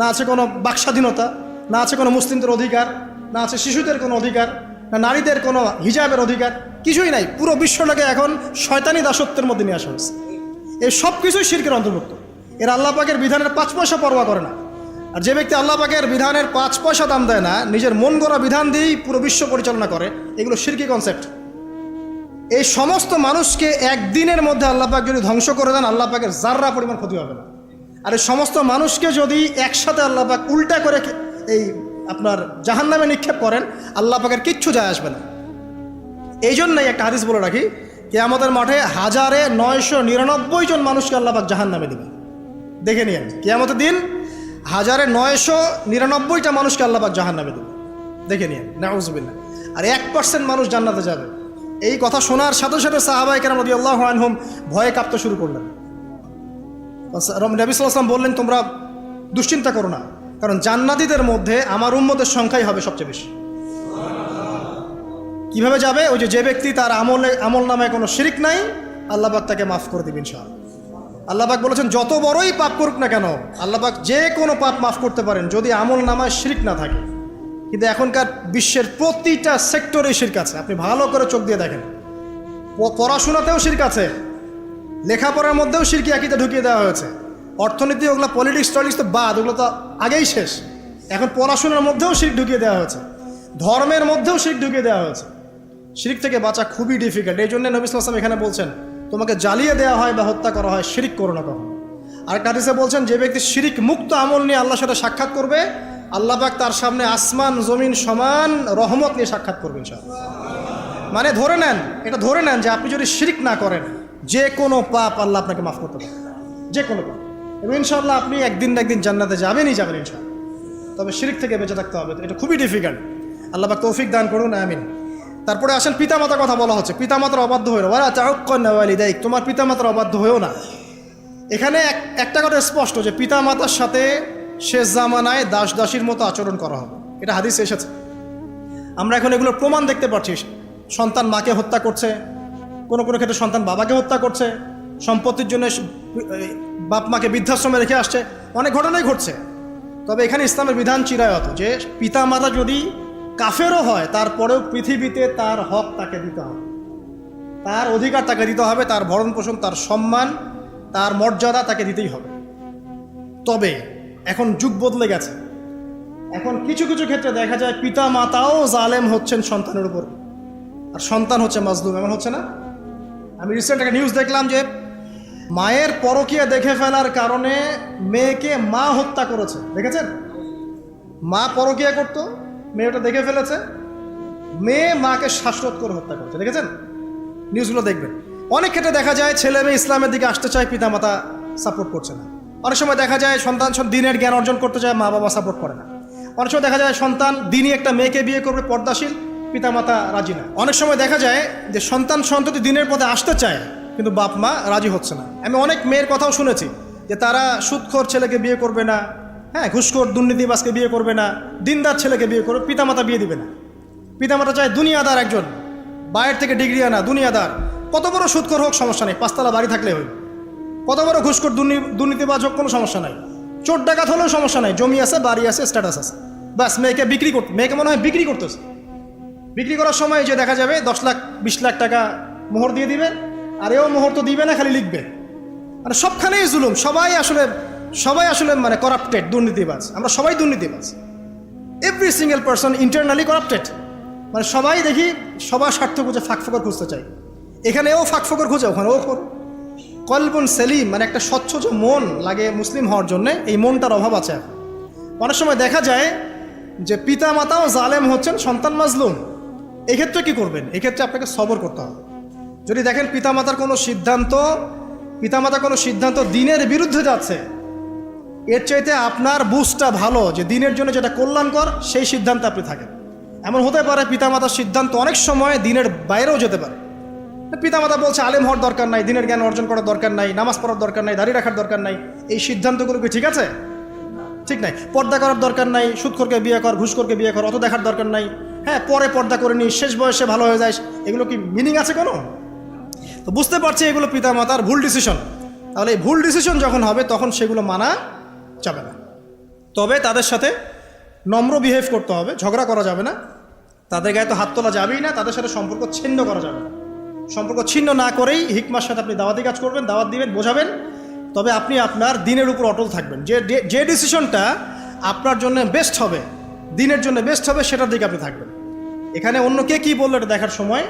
না আছে কোনো বাকস্বাধীনতা, না আছে কোনো মুসলিমদের অধিকার, না আছে শিশুদের কোনো অধিকার, না নারীদের কোনো হিজাবের অধিকার, কিছুই নাই। পুরো বিশ্বটাকে এখন শয়তানি দাসত্বের মধ্যে নিয়ে আসা হয়েছে। এই সব কিছুই শিরকের অন্তর্ভুক্ত। এরা আল্লাহ পাকের বিধানের 5 পয়সা পরোয়া করে না। আর যে ব্যক্তি আল্লাহ পাকের বিধানের 5 পয়সা দাম দেয় না, নিজের মন গড়া বিধান দিয়েই পুরো বিশ্ব পরিচালনা করে, এগুলো শিরকি কনসেপ্ট। এই সমস্ত মানুষকে একদিনের মধ্যে আল্লাহ পাক যদি ধ্বংস করে দেন, আল্লাহ পাকের জাররা পরিমাণ ক্ষতি হবে না। আর এই সমস্ত মানুষকে যদি একসাথে আল্লাহ পাক উল্টা করে এই আপনার জাহান্নামে নিক্ষেপ করেন, আল্লাহ পাকের কিচ্ছু যায় আসবে না। এই জন্যই একটা হাদিস বলে রাখি, কিয়ামতের মাঠে 1999 জন মানুষকে আল্লাহ পাক জাহান্নামে দেবে। দেখে নিন, কিয়ামতের দিন 1999টা মানুষকে আল্লাহ পাক জাহান্নামে দেবে। দেখে নিন, নাউযুবিল্লাহ। আর 1% মানুষ জান্নাতে যাবে। এই কথা শোনার সাথে সাথে সাহাবায়ে কেরাম রাদিয়াল্লাহু আনহুম ভয়ে কাঁপতে শুরু করলেন। নবী সাল্লাল্লাহু আলাইহি ওয়াসাল্লাম বললেন, তোমরা দুশ্চিন্তা করো না, কারণ জান্নাতীদের মধ্যে আমার উম্মতের সংখ্যাই হবে সবচেয়ে বেশি। কিভাবে যাবে? ওই যে ব্যক্তি তার আমল নামে কোনো শিরক নাই, আল্লাহ পাক তাকে মাফ করে দিবেন ইনশাআল্লাহ। আল্লাহ পাক বলেছেন, যত বড়ই পাপ করুক না কেন, আল্লাহ পাক যে কোনো পাপ মাফ করতে পারেন যদি আমল নামায় শিরক না থাকে। কিন্তু এখনকার বিশ্বের প্রতিটা সেক্টরে শিরক আছে। আপনি ভালো করে চোখ দিয়ে দেখেন, পড়াশোনাতেও শিরক আছে, লেখাপড়ার মধ্যেও শিরকি আকীদা ঢুকিয়ে দেওয়া হয়েছে। অর্থনীতি, ওগুলো পলিটিক্স টলিক্স তো বাদ, ওগুলো তো আগেই শেষ। এখন পড়াশোনার মধ্যেও শিরক ঢুকিয়ে দেওয়া হয়েছে, ধর্মের মধ্যেও শিরক ঢুকিয়ে দেওয়া হয়েছে। শিরক থেকে বাঁচা খুবই ডিফিকাল্ট। এই জন্য নবী সাল্লাল্লাহু আলাইহি ওয়াসাল্লাম এখানে বলছেন, তোমাকে জ্বালিয়ে দেওয়া হয় বা হত্যা করা হয়, শিরক করো না কখনো। আর হাদিসে বলছেন, যে ব্যক্তি শিরক মুক্ত আমল নিয়ে আল্লাহর সাথে সাক্ষাৎ করবে, আল্লাহ পাক তার সামনে আসমান জমিন সমান রহমত নিয়ে সাক্ষাৎ করবে ইনশাআল্লাহ। মানে ধরে নেন, এটা ধরে নেন যে আপনি যদি শিরক না করেন, যে কোনো পাপ আল্লাহ আপনাকে মাফ করতে পারে, যে কোনো পাপ, এবং ইনশাআল্লাহ আপনি একদিন না একদিন জান্নাতে যাবেনই যাবেন ইনশাআল্লাহ। তবে শিরক থেকে বেঁচে থাকতে হবে, এটা খুবই ডিফিকাল্ট। আল্লাহ পাক তৌফিক দান করুন, আমিন। তারপরে আসেন পিতামাতার কথা বলা হচ্ছে। পিতামাতার অবাধ্য হয়েও না, ওয়ালা তাউক্কানা ওয়ালিদাইক, তোমার পিতামাতার অবাধ্য হয়েও না। এখানে একটা কথা স্পষ্ট যে পিতামাতার সাথে শেষ জামানায় দাস দাসীর মতো আচরণ করা হবে, এটা হাদিসে এসেছে। আমরা এখন এগুলোর প্রমাণ দেখতে পাচ্ছি। সন্তান মাকে হত্যা করছে, কোনো কোনো ক্ষেত্রে সন্তান বাবাকে হত্যা করছে, সম্পত্তির জন্য বাপ মাকে বৃদ্ধাশ্রমে রেখে আসছে, অনেক ঘটনাই ঘটছে। তবে এখানে ইসলামের বিধান চিরায়ত যে পিতামাতা যদি কাফেরও হয়, তারপরেও পৃথিবীতে তার হক তাকে দিতে হবে, তার অধিকার তাকে দিতে হবে, তার ভরণ পোষণ, তার সম্মান, তার মর্যাদা তাকে দিতেই হবে। তবে এখন যুগ বদলে গেছে। এখন কিছু কিছু ক্ষেত্রে দেখা যায় পিতা মাতাও জালেম হচ্ছেন সন্তানের উপর, আর সন্তান হচ্ছে মাজলুম। এমন হচ্ছে না? আমি রিসেন্ট একটা নিউজ দেখলাম যে মায়ের পরকীয়া দেখে ফেলার কারণে মেয়েকে মা হত্যা করেছে। দেখেছেন? মা পরকীয়া করতো, মেয়েটা দেখে ফেলেছে, মেয়ে মাকে শ্বাসরোধ করে হত্যা করেছে। দেখেছেন? নিউজগুলো দেখবেন। অনেক ক্ষেত্রে দেখা যায় ছেলে মেয়ে ইসলামের দিকে আসতে চায়, পিতামাতা সাপোর্ট করছে না। অনেক সময় দেখা যায় সন্তান দিনের জ্ঞান অর্জন করতে চায়, মা বাবা সাপোর্ট করে না। অনেক সময় দেখা যায় সন্তান দিনই একটা মেয়েকে বিয়ে করবে, পর্দাশীল, পিতামাতা রাজি না। অনেক সময় দেখা যায় যে সন্ততি দিনের পথে আসতে চায়, কিন্তু বাপ মা রাজি হচ্ছে না। আমি অনেক মেয়ের কথাও শুনেছি যে তারা সুদখোর ছেলেকে বিয়ে করবে না, হ্যাঁ, ঘুষখোর দুর্নীতিবাজকে বিয়ে করবে না, দিনদার ছেলেকে বিয়ে করবে, পিতামাতা বিয়ে দিবে না। পিতামাতা চায় দুনিয়াদার একজন, বাইরের থেকে ডিগ্রি আনা দুনিয়াদার, কত বড় সুদখোর হোক সমস্যা নেই, 5 তলা বাড়ি থাকলে হইল, কত বড় ঘুষখোর দুর্নীতিবাজ হোক কোনো সমস্যা নাই, চোর ডাকাত হলেও সমস্যা নাই, জমি আছে, বাড়ি আছে, স্ট্যাটাস আছে, বাস মেয়েকে বিক্রি করতে, মেয়েকে মনে হয় বিক্রি করতেছে। বিক্রি করার সময় যে দেখা যাবে 10 লাখ 20 লাখ টাকা মোহর দিয়ে দিবে, আর এও মোহর তো দিবে না, খালি লিখবে। মানে সবখানেই জুলুম, সবাই আসলে মানে করাপ্টেড, দুর্নীতিবাজ। আমরা সবাই দুর্নীতিবাজ, every single person internally corrupted. মানে সবাই দেখি সবার স্বার্থ খুঁজে ফাঁকফোকর খুঁজতে চাই, এখানে ও ফাঁকফোকর খুঁজে, ওখানে ও খোর। কলবুন সেলিম মানে একটা স্বচ্ছ যে মন লাগে মুসলিম হওয়ার জন্য, এই মনটার অভাব আছে। অনেক সময় দেখা যায় যে পিতা মাতাও জালেম হচ্ছেন, সন্তান মাজলুম। এক্ষেত্রে কি করবেন? এক্ষেত্রে আপনাকে সবর করতে হবে। যদি দেখেন পিতামাতার কোনো সিদ্ধান্ত দিনের বিরুদ্ধে যাচ্ছে, এর চাইতে আপনার বুঝটা ভালো যে দিনের জন্য যেটা কল্যাণকর, সেই সিদ্ধান্তে আপনি থাকেন। এমন হতে পারে পিতামাতার সিদ্ধান্ত অনেক সময় দিনের বাইরেও যেতে পারে। পিতামাতা বলছে আলেম হওয়ার দরকার নাই, দিনের জ্ঞান অর্জন করার দরকার নাই, নামাজ পড়ার দরকার নাই, দাড়ি রাখার দরকার নাই। এই সিদ্ধান্তগুলো কি ঠিক আছে? ঠিক নাই। পর্দা করার দরকার নাই, সুদখোরকে বিয়ে কর, ঘুষখোরকে বিয়ে কর, অত দেখার দরকার নাই। হ্যাঁ, পরে পর্দা করে নি, শেষ বয়সে ভালো হয়ে যায়, এগুলো কি মিনিং আছে কোনো? তো বুঝতে পারছি এগুলো পিতামাতার ভুল ডিসিশন। তাহলে এই ভুল ডিসিশন যখন হবে তখন সেগুলো মানা যাবে না। তবে তাদের সাথে নম্র বিহেভ করতে হবে, ঝগড়া করা যাবে না, তাদের গায়ে তো হাত তোলা যাবেই না, তাদের সাথে সম্পর্ক ছিন্ন করা যাবে না। সম্পর্ক ছিন্ন না করেই হিকমার সাথে আপনি দাওয়াতি কাজ করবেন, দাওয়াত দিবেন, বোঝাবেন। তবে আপনি আপনার দিনের উপর অটল থাকবেন। যে ডিসিশনটা আপনার জন্য বেস্ট হবে, দিনের জন্য বেস্ট হবে, সেটার দিকে আপনি থাকবেন। এখানে অন্য কে কী বললো এটা দেখার সময়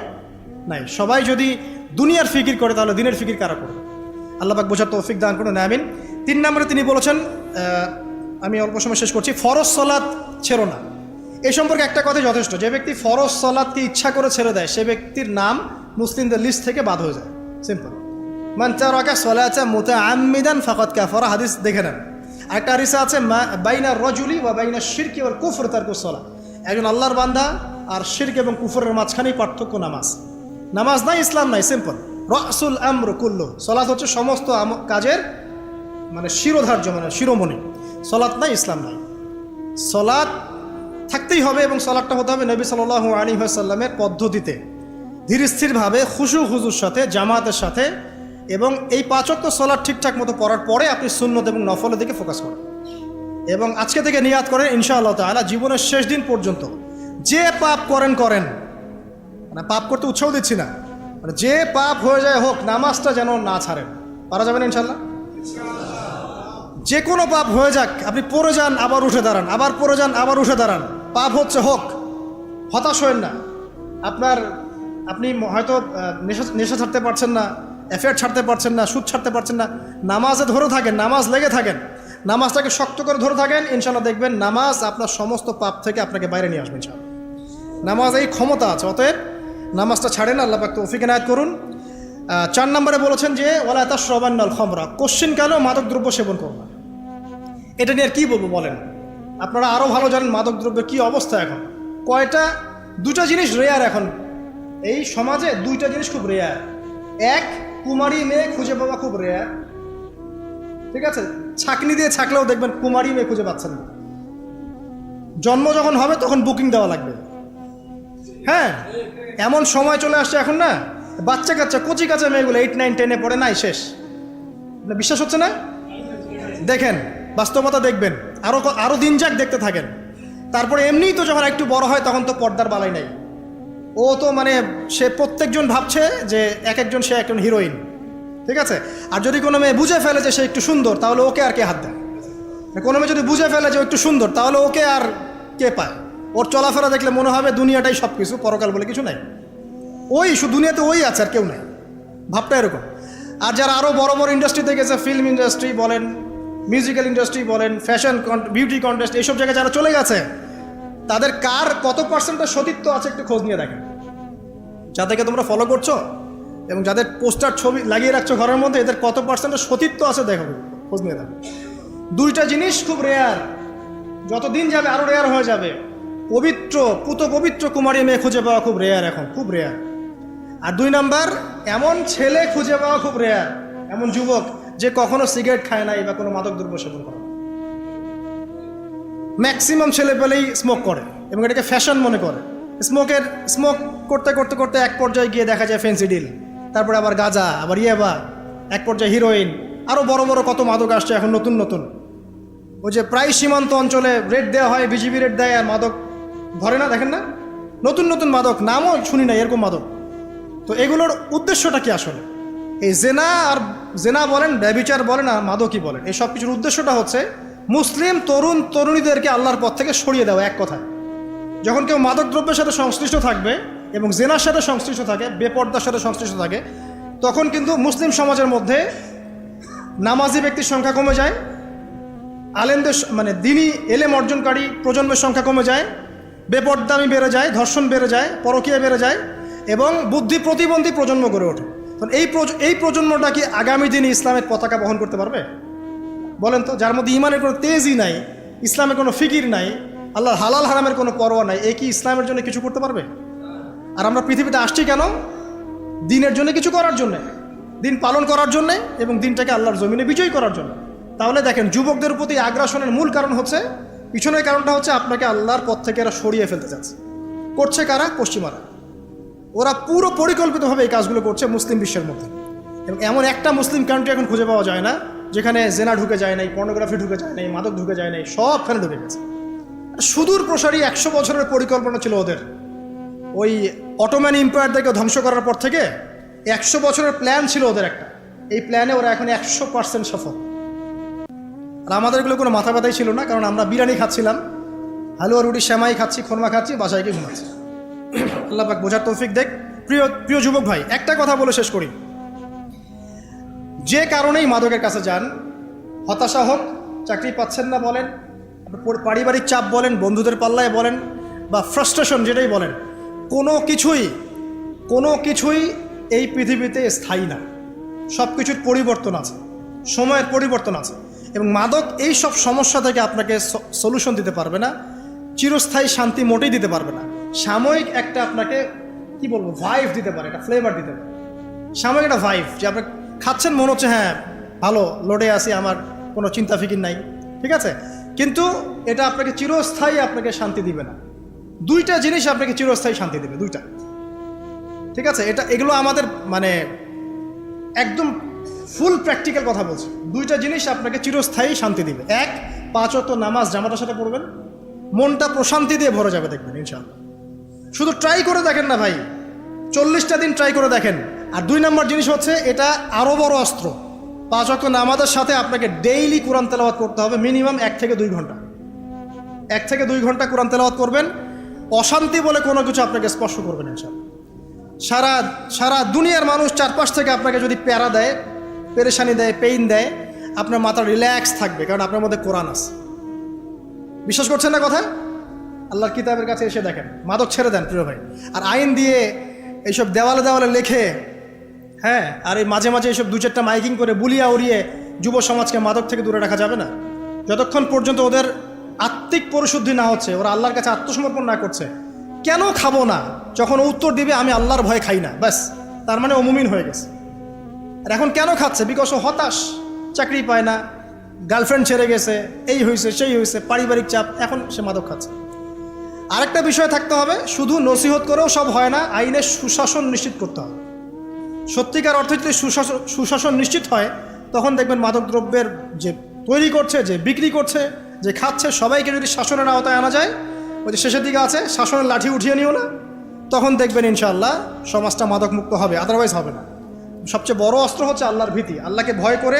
নাই। সবাই যদি দুনিয়ার ফিকির করে তাহলে দিনের ফিকির কারা করবে? আল্লাহ পাক বোঝার তৌফিক দান করুন, আমিন। 3 নম্বরে তিনি বলেছেন, আমি অল্প সময় শেষ করছি, ফরজ সালাত ছেড়ো না। এই সম্পর্কে একটা কথাই যথেষ্ট, যে ব্যক্তি ফরজ সালাতকে ইচ্ছা করে ছেড়ে দেয় সে ব্যক্তির নাম মুসলিমদের লিস্ট থেকে বাদ হয়ে যায়। সিম্পল। মান তারাকা সালাতা মুতাআম্মিদান ফাকাদ কাফারা, হাদিস দেখে নেন। আরেকটা হাদিস আছে, বাইনা রাজুলি ওয়া বাইনা শিরকি ওয়াল কুফর তারকুস সালাত। একজন আল্লাহর বান্দা আর শিরক এবং কুফরের মাঝখানেই পার্থক্য নামাজ। নামাজ নাই, ইসলাম নাই, সিম্পল। রাসুল আমর কুল্লু, সালাত হচ্ছে সমস্ত কাজের মানে শিরোধার্য, মানে শিরোমণি। সালাত নাই, ইসলাম নাই। সালাত থাকতেই হবে এবং সালাতটা হতে হবে নবী সাল্লাল্লাহু আলাইহি ওয়াসাল্লামের পদ্ধতিতে, ধীর স্থিরভাবে, খুশু হুজুর সাথে, জামাতের সাথে। এবং এই 5 ওয়াক্ত সালাত ঠিকঠাক মতো পড়ার পরে আপনি সুন্নত এবং নফলের দিকে ফোকাস করেন। এবং আজকে থেকে নিয়াত করেন ইনশাআল্লাহ তাআলা জীবনের শেষ দিন পর্যন্ত যে পাপ করেন, মানে পাপ করতে উৎসাহ দিচ্ছি না, মানে যে পাপ হয়ে যায় হোক, নামাজটা যেন না ছাড়েন। পারা যাবে না ইনশাআল্লাহ? যে কোনো পাপ হয়ে যাক, আপনি পড়ে যান আবার উঠে দাঁড়ান, আবার পড়ে যান আবার উঠে দাঁড়ান, পাপ হচ্ছে হোক, হতাশ হয়েন না। আপনি হয়তো নেশা ছাড়তে পারছেন না, অ্যাফেয়ার ছাড়তে পারছেন না, সুদ ছাড়তে পারছেন না, নামাজে ধরে থাকেন, নামাজ লেগে থাকেন, নামাজটাকে শক্ত করে ধরে থাকেন, ইনশাআল্লাহ দেখবেন নামাজ আপনার সমস্ত পাপ থেকে আপনাকে বাইরে নিয়ে আসবে ইনশাআল্লাহ। নামাজ এই ক্ষমতা আছে, অতএব নামাজটা ছাড়েন। আল্লাহ পাক তৌফিক এনায়েত করুন। 4 নম্বরে বলেছেন যে ওয়ালা তাশরাবান্নাল খামরা, কোশ্চিনকালেও মাদক দ্রব্য সেবন করুন না। এটা নিয়ে আর কী বলবো বলেন? আপনারা আরও ভালো জানেন মাদক দ্রব্যের কী অবস্থা এখন। দুটা জিনিস রেয়ার এখন এই সমাজে, 2টা জিনিস খুব রেয়ার। এক, কুমারী মেয়ে খুঁজে পাওয়া খুব রেয়ার। ঠিক আছে, ছাকনি দিয়ে ছাকলেও দেখবেন কুমারী মেয়ে খুঁজে পাচ্ছেন না। জন্ম যখন হবে তখন বুকিং দেওয়া লাগবে। হ্যাঁ, এমন সময় চলে আসছে এখন না, বাচ্চা কাচ্চা কচি কাঁচা মেয়েগুলো 8, 9, 10-এ পড়ে নাই, শেষ। বিশ্বাস হচ্ছে না? দেখেন, বাস্তবতা দেখবেন, আরও দিন যাক, দেখতে থাকেন। তারপরে এমনিই তো যখন একটু বড় হয় তখন তো পর্দার বালাই নাই। ও তো মানে সে প্রত্যেকজন ভাবছে যে একজন সে একজন হিরোইন। ঠিক আছে, আর যদি কোনো মেয়ে বুঝে ফেলে যে সে একটু সুন্দর, তাহলে ওকে আর কে হাত দেয়? কোনো মেয়ে যদি বুঝে ফেলে যে একটু সুন্দর, তাহলে ওকে আর কে পায়? ওর চলাফেরা দেখলে মনে হবে দুনিয়াটাই সব কিছু, পরকাল বলে কিছু নাই, ওই শুধু দুনিয়াতে ওই আছে আর কেউ নাই, ভাবটা এরকম। আর যারা আরও বড় বড় ইন্ডাস্ট্রিতে গেছে, ফিল্ম ইন্ডাস্ট্রি বলেন, মিউজিক্যাল ইন্ডাস্ট্রি বলেন, ফ্যাশন, বিউটি কন্টেস্ট, এইসব জায়গায় যারা চলে গেছে, তাদের কার কত পার্সেন্টের সতীত্ব আছে একটু খোঁজ নিয়ে দেখেন। যাদেরকে তোমরা ফলো করছো এবং যাদের পোস্টার ছবি লাগিয়ে রাখছো ঘরের মধ্যে, এদের কত পার্সেন্টের সতীত্ব আছে দেখো, খোঁজ নিয়ে দেখো। 2টা জিনিস খুব রেয়ার, যতদিন যাবে আরও রেয়ার হয়ে যাবে। পবিত্র কুমারী মেয়ে খুঁজে পাওয়া খুব রেয়ার এখন, খুব রেয়ার। আর 2 নাম্বার, এমন ছেলে খুঁজে পাওয়া খুব রেয়ার, এমন যুবক যে কখনো সিগারেট খায় নাই বা কোনো মাদক দ্রব্য সেবন করে। ম্যাক্সিমাম ছেলে পেলেই স্মোক করে এবং এটাকে ফ্যাশন মনে করে। স্মোক করতে করতে করতে এক পর্যায়ে গিয়ে দেখা যায় ফেন্সিডিল, তারপরে আবার গাঁজা, আবার ইয়াবা, এক পর্যায়ে হিরোইন, আরও বড় বড় কত মাদক আসছে এখন নতুন নতুন। ওই যে প্রায় সীমান্ত অঞ্চলে রেড দেওয়া হয়, বিজিবি রেড দেয়, আর মাদক ধরে না, দেখেন না, নতুন নতুন মাদক, নামও শুনি না এরকম মাদক। তো এগুলোর উদ্দেশ্যটা কি আসলে? এই জেনা বলেন, ব্যভিচার বলেন, আর মাদকই বলেন, এই সব কিছুর উদ্দেশ্যটা হচ্ছে মুসলিম তরুণীদেরকে আল্লাহর পথ থেকে সরিয়ে দেওয়া। এক কথায়, যখন কেউ মাদক দ্রব্যের সাথে সংশ্লিষ্ট থাকবে এবং জেনার সাথে সংশ্লিষ্ট থাকে, বেপর্দার সাথে সংশ্লিষ্ট থাকে, তখন কিন্তু মুসলিম সমাজের মধ্যে নামাজি ব্যক্তির সংখ্যা কমে যায়, আলেমদের মানে দিনী এলেম অর্জনকারী প্রজন্মের সংখ্যা কমে যায়, বেপর্দামি বেড়ে যায়, ধর্ষণ বেড়ে যায়, পরকীয়া বেড়ে যায় এবং বুদ্ধি প্রতিবন্ধী প্রজন্ম গড়ে ওঠে। তখন এই প্রজন্মটা কি আগামী দিনে ইসলামের পতাকা বহন করতে পারবে? বলেন তো, যার মধ্যে ইমানের কোনো তেজই নাই, ইসলামের কোনো ফিকির নাই, আল্লাহর হালাল হারামের কোনো পরোয়া নাই। এ কি ইসলামের জন্য কিছু করতে পারবে? আর আমরা পৃথিবীতে আসছি কেন? দিনের জন্য কিছু করার জন্যে, দিন পালন করার জন্যে এবং দিনটাকে আল্লাহর জমিনে বিজয়ী করার জন্য। তাহলে দেখেন, যুবকদের প্রতি আগ্রাসনের মূল কারণ হচ্ছে, পিছনের কারণটা হচ্ছে আপনাকে আল্লাহর পথ থেকে এরা সরিয়ে ফেলতে চাচ্ছে। করছে কারা? পশ্চিমারা। ওরা পুরো পরিকল্পিতভাবে এই কাজগুলো করছে মুসলিম বিশ্বের মধ্যে। এবং এমন একটা মুসলিম কান্ট্রি এখন খুঁজে পাওয়া যায় না যেখানে জেনা ঢুকে যায় নাই, পর্নোগ্রাফি ঢুকে যায় নাই, মাদক ঢুকে যায় নাই, সবখানে ঢুকে গেছে। সুদূর প্রসারী 100 বছরের পরিকল্পনা ছিল ওদের। ওই অটোম্যান এম্পায়ারদেরকে ধ্বংস করার পর থেকে 100 বছরের প্ল্যান ছিল ওদের একটা। এই প্ল্যানে ওরা এখন 100% সফল। আর আমাদের এগুলো কোনো মাথা ব্যথাই ছিল না, কারণ আমরা বিরিয়ানি খাচ্ছিলাম, হালুয়া রুটি সেমাই খাচ্ছি, খোরমা খাচ্ছি, বাসায় গিয়ে ঘুমাচ্ছি। আল্লাহ পাক বোঝার তৌফিক দেখ। প্রিয় যুবক ভাই, একটা কথা বলে শেষ করি। যে কারণেই মাদকের কাছে যান, হতাশা হোক, চাকরি পাচ্ছেন না বলেন, পারিবারিক চাপ বলেন, বন্ধুদের পাল্লায় বলেন, বা ফ্রাস্ট্রেশন যেটাই বলেন, কোনো কিছুই এই পৃথিবীতে স্থায়ী না। সব কিছুর পরিবর্তন আছে, সময়ের পরিবর্তন আছে। এবং মাদক এই সব সমস্যা থেকে আপনাকে সলিউশন দিতে পারবে না, চিরস্থায়ী শান্তি মোটেই দিতে পারবে না। সাময়িক একটা আপনাকে কি বলবো, ভাইভ দিতে পারে, একটা ফ্লেভার দিতে পারে, সাময়িক একটা ভাইভ, যে আপনি খাচ্ছেন, মনে হচ্ছে হ্যাঁ ভালো লোডে আসি, আমার কোনো চিন্তা ফিকির নাই, ঠিক আছে। কিন্তু এটা আপনাকে চিরস্থায়ী আপনাকে শান্তি দিবে না। দুইটা জিনিস আপনাকে চিরস্থায়ী শান্তি দেবে, দুইটা, ঠিক আছে। এগুলো আমাদের মানে একদম ফুল প্র্যাকটিক্যাল কথা বলছি। দুইটা জিনিস আপনাকে চিরস্থায়ী শান্তি দিবে। এক, 5 ওয়াক্ত নামাজ জামাতের সাথে পড়বেন, মনটা প্রশান্তি দিয়ে ভরে যাবে, দেখবেন ইনশাআল্লাহ। শুধু ট্রাই করে দেখেন না ভাই, 40টা দিন ট্রাই করে দেখেন। আর 2 নম্বর জিনিস হচ্ছে, এটা আরও বড় অস্ত্র। 5 ওয়াক্ত নামাজের সাথে আপনাকে ডেইলি কোরআন তেলাওয়াত করতে হবে, মিনিমাম 1 থেকে 2 ঘন্টা। 1 থেকে 2 ঘন্টা কোরআন তেলাওয়াত করবেন, অশান্তি বলে কোনো কিছু আপনাকে স্পর্শ করবেন ইনশাআল্লাহ। সারা দুনিয়ার মানুষ চারপাশ থেকে আপনাকে যদি প্যারা দেয়, পেরেশানি দেয়, পেইন দেয়, আপনার মাথা রিল্যাক্স থাকবে, কারণ আপনার মধ্যে কোরআন আছে। বিশ্বাস করছেন না কথা? আল্লাহর কিতাবের কাছে এসে দেখেন, মাদক ছেড়ে দেন প্রিয় ভাই। আর আইন দিয়ে এইসব দেওয়ালে লেখে, হ্যাঁ, আর এই মাঝে মাঝে এইসব 2-4টা মাইকিং করে বুলিয়া উড়িয়ে যুব সমাজকে মাদক থেকে দূরে রাখা যাবে না। যতক্ষণ পর্যন্ত ওদের আত্মিক পরিশুদ্ধি না হচ্ছে, ওরা আল্লাহর কাছে আত্মসমর্পণ না করছে। কেন খাবো না, যখন উত্তর দিবে আমি আল্লাহর ভয়ে খাই না, ব্যাস, তার মানে ও মুমিন হয়ে গেছে। আর এখন কেন খাচ্ছে? বিকজ ও হতাশ, চাকরি পায় না, গার্লফ্রেন্ড ছেড়ে গেছে, এই হয়েছে সেই হয়েছে, পারিবারিক চাপ, এখন সে মাদক খাচ্ছে। আরেকটা বিষয় থাকতে হবে, শুধু নসিহত করেও সব হয় না, আইনের সুশাসন নিশ্চিত করতে হবে। সত্যিকার অর্থে যদি সুশাসন নিশ্চিত হয়, তখন দেখবেন মাদক দ্রব্যের যে তৈরি করছে, যে বিক্রি করছে, যে খাচ্ছে, সবাইকে যদি শাসনের আওতায় আনা যায়, ওই যে শেষের দিকে আছে, শাসনের লাঠি উঠিয়ে নিও না, তখন দেখবেন ইনশাআল্লাহ সমাজটা মাদক মুক্ত হবে, আদারওয়াইজ হবে না। সবচেয়ে বড় অস্ত্র হচ্ছে আল্লাহর ভীতি। আল্লাহকে ভয় করে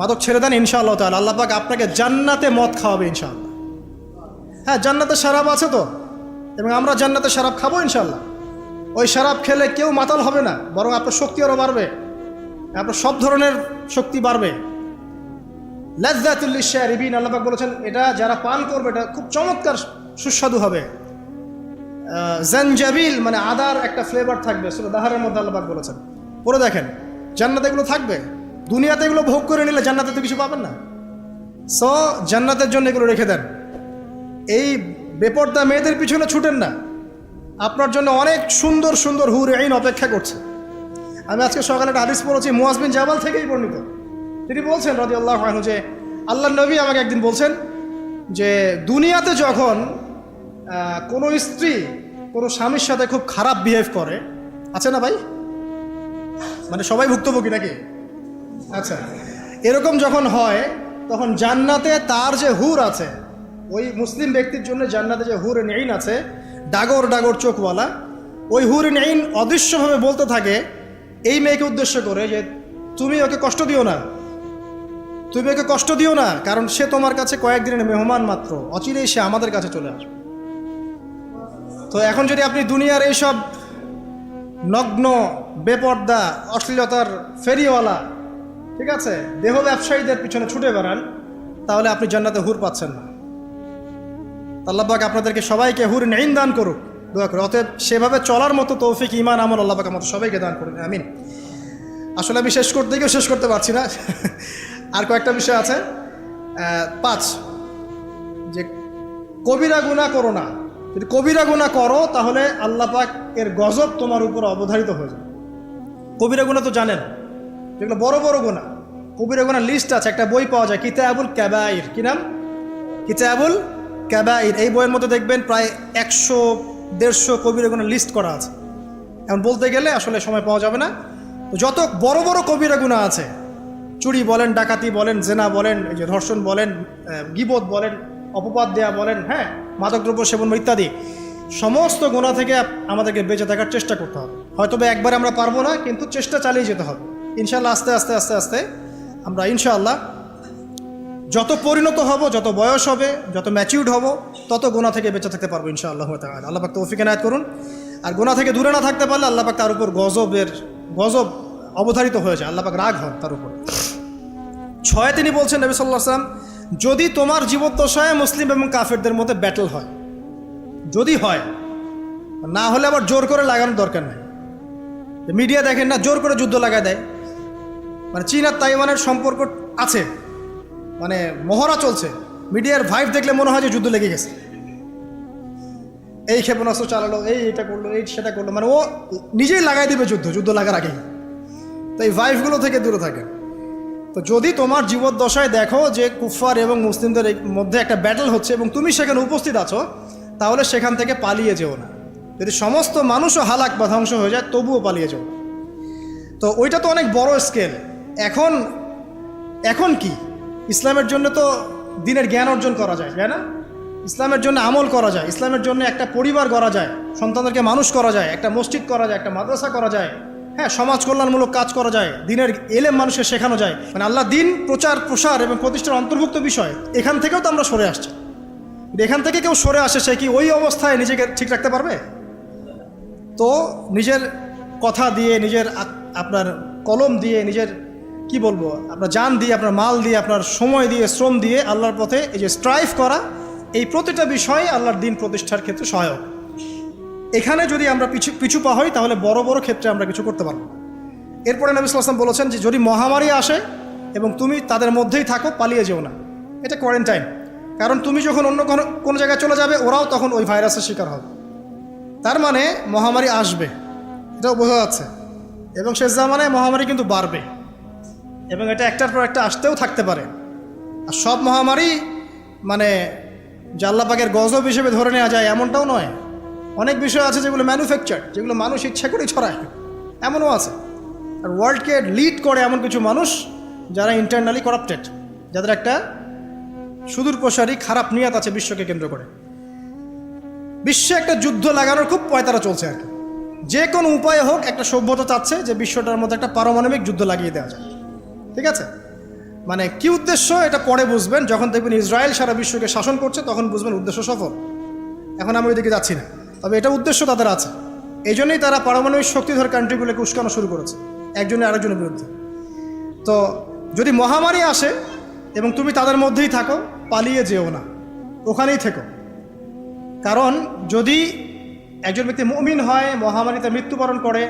মাদক ছেড়ে দেন, ইনশাআল্লাহ তাআলা আল্লাহ পাক আপনাকে জান্নাতে মদ খাওয়াবে ইনশাআল্লাহ। হ্যাঁ, জান্নাতে শরাব আছে তো, এবং আমরা জান্নাতে শরাব খাবো ইনশাআল্লাহ। ওই শরাব খেলে কেউ মাতাল হবে না, বরং আপনার শক্তি আরও বাড়বে, আপনার সব ধরনের শক্তি বাড়বে। লাযযাতুল লিশশারিবিন, আল্লাহ পাক বলেছেন, এটা যারা পান করবে এটা খুব চমৎকার সুস্বাদু হবে। জানজাবিল মানে আদার একটা ফ্লেভার থাকবে, সূরা দাহারের মধ্যে আল্লাহ পাক বলেছেন। পরে দেখেন, জান্নাতে এগুলো থাকবে। দুনিয়াতে এগুলো ভোগ করে নিলে জান্নাতে তো কিছু পাবেন না। সো জান্নাতের জন্য এগুলো রেখে দেন। এই বেপর্দা মেয়েদের পিছনে ছুটেন না, আপনার জন্য অনেক সুন্দর সুন্দর হুর আইন অপেক্ষা করছে। আমি আজকে সকালে একটা হাদিস পড়েছি, মুয়াজ বিন জাবাল থেকেই বর্ণিত। তিনি বলছেন রাদিয়াল্লাহু আনহু, যে আল্লাহর নবী আমাকে একদিন বলছেন যে দুনিয়াতে যখন কোনো স্ত্রী কোনো স্বামীর সাথে খুব খারাপ বিহেভ করে, আছে না ভাই, মানে সবাই ভুক্তভোগী নাকি? আচ্ছা, এরকম যখন হয়, তখন জান্নাতে তার যে হুর আছে, ওই মুসলিম ব্যক্তির জন্য জান্নাতে যে হুর আইন আছে, ডাগর ডাগর চোখওয়ালা, ওই হুর আইন অদৃশ্যভাবে বলতে থাকে এই মেয়েকে উদ্দেশ্য করে, যে তুমি ওকে কষ্ট দিও না, তুমি ওকে কষ্ট দিও না, কারণ সে তোমার কাছে কয়েকদিনের মেহমান মাত্র, অচিরেই সে আমাদের কাছে চলে আসবে। তো এখন যদি আপনি দুনিয়ার এইসব নগ্ন, বেপর্দা, অশ্লীলতার ফেরিওয়ালা, ঠিক আছে, দেহ ব্যবসায়ীদের পিছনে ছুটে বেড়ান, তাহলে আপনি জান্নাতে হুর পাচ্ছেন না। আল্লাহ পাক আপনাদেরকে সবাইকে হুর আইন দান করুক, দোয়া করে। অতএব সেভাবে চলার মতো তৌফিক, ঈমান, আমল আল্লাহ পাক আমাদের সবাইকে দান করুন, আমিন। আসলে আমি শেষ করতে পারছি না, আর কয়েকটা বিষয় আছে। 5, যে কবিরা গুনাহ করো না। যদি কবিরা গুনাহ করো তাহলে আল্লাহ পাক এর গজব তোমার উপর অবধারিত হয়ে যাবে। কবিরা গুনাহ তো জানেন, যেগুলো বড় বড় গুনাহ, কবিরা গুনাহ লিস্ট আছে, একটা বই পাওয়া যায় কিতাবুল কাবাইর। কি নাম? কিতাবুল কাবাইর। এই বইয়ের মধ্যে দেখবেন প্রায় 100-150 কবিরা গুনাহ লিস্ট করা আছে। এখন বলতে গেলে আসলে সময় পাওয়া যাবে না। তো যত বড় বড় কবিরা গুনাহ আছে, চুরি বলেন, ডাকাতি বলেন, জেনা বলেন, এই যে ধর্ষণ বলেন, গীবত বলেন, অপবাদ দেয়া বলেন, হ্যাঁ, মাদকদ্রব্য সেবন ইত্যাদি, সমস্ত গুনাহ থেকে আমাদেরকে বেঁচে থাকার চেষ্টা করতে হবে। হয়তো একবার আমরা পারবো না, কিন্তু চেষ্টা চালিয়ে যেতে হবে ইনশাআল্লাহ। আস্তে আস্তে আস্তে আস্তে আমরা ইনশাআল্লাহ যত পরিণত হব, যত বয়স হবে, যত ম্যাচিউর্ড হব, তত গুনাহ থেকে বেঁচে থাকতে পারবো ইনশাআল্লাহ তাআলা। আল্লাহ পাক তৌফিক এনায়েত করুন। আর গুনাহ থেকে দূরে না থাকতে পারলে আল্লাহ পাক তার উপর গজব অবধারিত হয়ে যায়, আল্লাহ পাক রাগ হন তার উপর। 6 তিনি বলছেন নবী সাল্লাল্লাহু আলাইহি ওয়াসাল্লাম, যদি তোমার জীবদ্দশায় মুসলিম এবং কাফেরদের মধ্যে ব্যাটল হয়, যদি হয়, না হলে আবার জোর করে লাগানোর দরকার নেই। মিডিয়া দেখেন না, জোর করে যুদ্ধ লাগায় দেয়। মানে চীন আর তাইওয়ানের সম্পর্ক আছে, মানে মহড়া চলছে, মিডিয়ার ভাইব দেখলে মনে হয় যে যুদ্ধ লেগে গেছে। এই ক্ষেপণাস্ত্র চালালো, এটা করলো, সেটা করলো, মানে ও নিজেই লাগাই দিবে যুদ্ধ লাগার আগেই। তো এই ভাইবগুলো থেকে দূরে থাকে। তো যদি তোমার জীবদ্দশায় দেখো যে কুফার এবং মুসলিমদের মধ্যে একটা ব্যাটল হচ্ছে এবং তুমি সেখানে উপস্থিত আছো, তাহলে সেখান থেকে পালিয়ে যেও না। যদি সমস্ত মানুষও হালাক বা ধ্বংস হয়ে যায়, তবুও পালিয়ে যেও। তো ওইটা তো অনেক বড় স্কেল। এখন কি ইসলামের জন্য তো দিনের জ্ঞান অর্জন করা যায়, তাই না? ইসলামের জন্য আমল করা যায়, ইসলামের জন্য একটা পরিবার গড়া যায়, সন্তানদেরকে মানুষ করা যায়, একটা মসজিদ করা যায়, একটা মাদ্রাসা করা যায়, হ্যাঁ, সমাজ কল্যাণমূলক কাজ করা যায়, দিনের এলেম মানুষকে শেখানো যায়। মানে আল্লাহ দিন প্রচার প্রসার এবং প্রতিষ্ঠার অন্তর্ভুক্ত বিষয়। এখান থেকেও তো আমরা সরে আসছি। এখান থেকে কেউ সরে আসে, সে কি ওই অবস্থায় নিজেকে ঠিক রাখতে পারবে? তো নিজের কথা দিয়ে, নিজের আপনার কলম দিয়ে, নিজের কি বলবো, আপনার জান দিয়ে, আপনার মাল দিয়ে, আপনার সময় দিয়ে, শ্রম দিয়ে আল্লাহর পথে এই যে স্ট্রাইভ করা, এই প্রতিটা বিষয়ে আল্লাহর দিন প্রতিষ্ঠার ক্ষেত্রে সহায়ক। এখানে যদি আমরা পিছু পা হই, তাহলে বড় বড় ক্ষেত্রে আমরা কিছু করতে পারবো। এরপরে নবী সাল্লাল্লাহু আলাইহি ওয়াসাল্লাম বলেছেন যে যদি মহামারী আসে এবং তুমি তাদের মধ্যেই থাকো, পালিয়ে যেও না। এটা কোয়ারেন্টাইন। কারণ তুমি যখন অন্য কোনো জায়গায় চলে যাবে, ওরাও তখন ওই ভাইরাসের শিকার হবে। তার মানে মহামারী আসবে, এটাও বোঝা যাচ্ছে। এবং শেষ জামানায় মহামারী কিন্তু বাড়বে, এবং এটা একটার পর একটা আসতেও থাকতে পারে। আর সব মহামারী মানে যে আল্লাহ পাকের গজব হিসেবে ধরে নেওয়া যায় এমনটাও নয়। অনেক বিষয় আছে যেগুলো ম্যানুফ্যাকচার, যেগুলো মানুষ ইচ্ছা করেই ছড়ায়, এমনও আছে। আর ওয়ার্ল্ডকে লিড করে এমন কিছু মানুষ যারা ইন্টারনালি করাপ্টেড, যাদের একটা সুদূর প্রসারী খারাপ নিয়াত আছে বিশ্বকে কেন্দ্র করে। বিশ্বে একটা যুদ্ধ লাগানোর খুব পয়তারা চলছে আর কি। যে কোনো উপায়ে হোক একটা সভ্যতা চাচ্ছে যে বিশ্বটার মধ্যে একটা পারমাণবিক যুদ্ধ লাগিয়ে দেওয়া যায়। ঠিক আছে, মানে কি উদ্দেশ্য এটা পরে বুঝবেন। যখন দেখবেন ইসরায়েল সারা বিশ্বকে শাসন করছে, তখন বুঝবেন উদ্দেশ্য সফল। এখন আমি ওইদিকে যাচ্ছি না, তবে এটা উদ্দেশ্য তাদের আছে। এই জন্যই তারা পারমাণবিক শক্তিধর কান্ট্রিগুলোকে উস্কানো শুরু করেছে একজনের আরেকজনের বিরুদ্ধে। তো যদি মহামারী আসে এবং তুমি তাদের মধ্যেই থাকো, পালিয়ে যেও না, ওখানেই থেকো। কারণ যদি একজন ব্যক্তি মুমিন হয়, মহামারীতে মৃত্যুবরণ করে,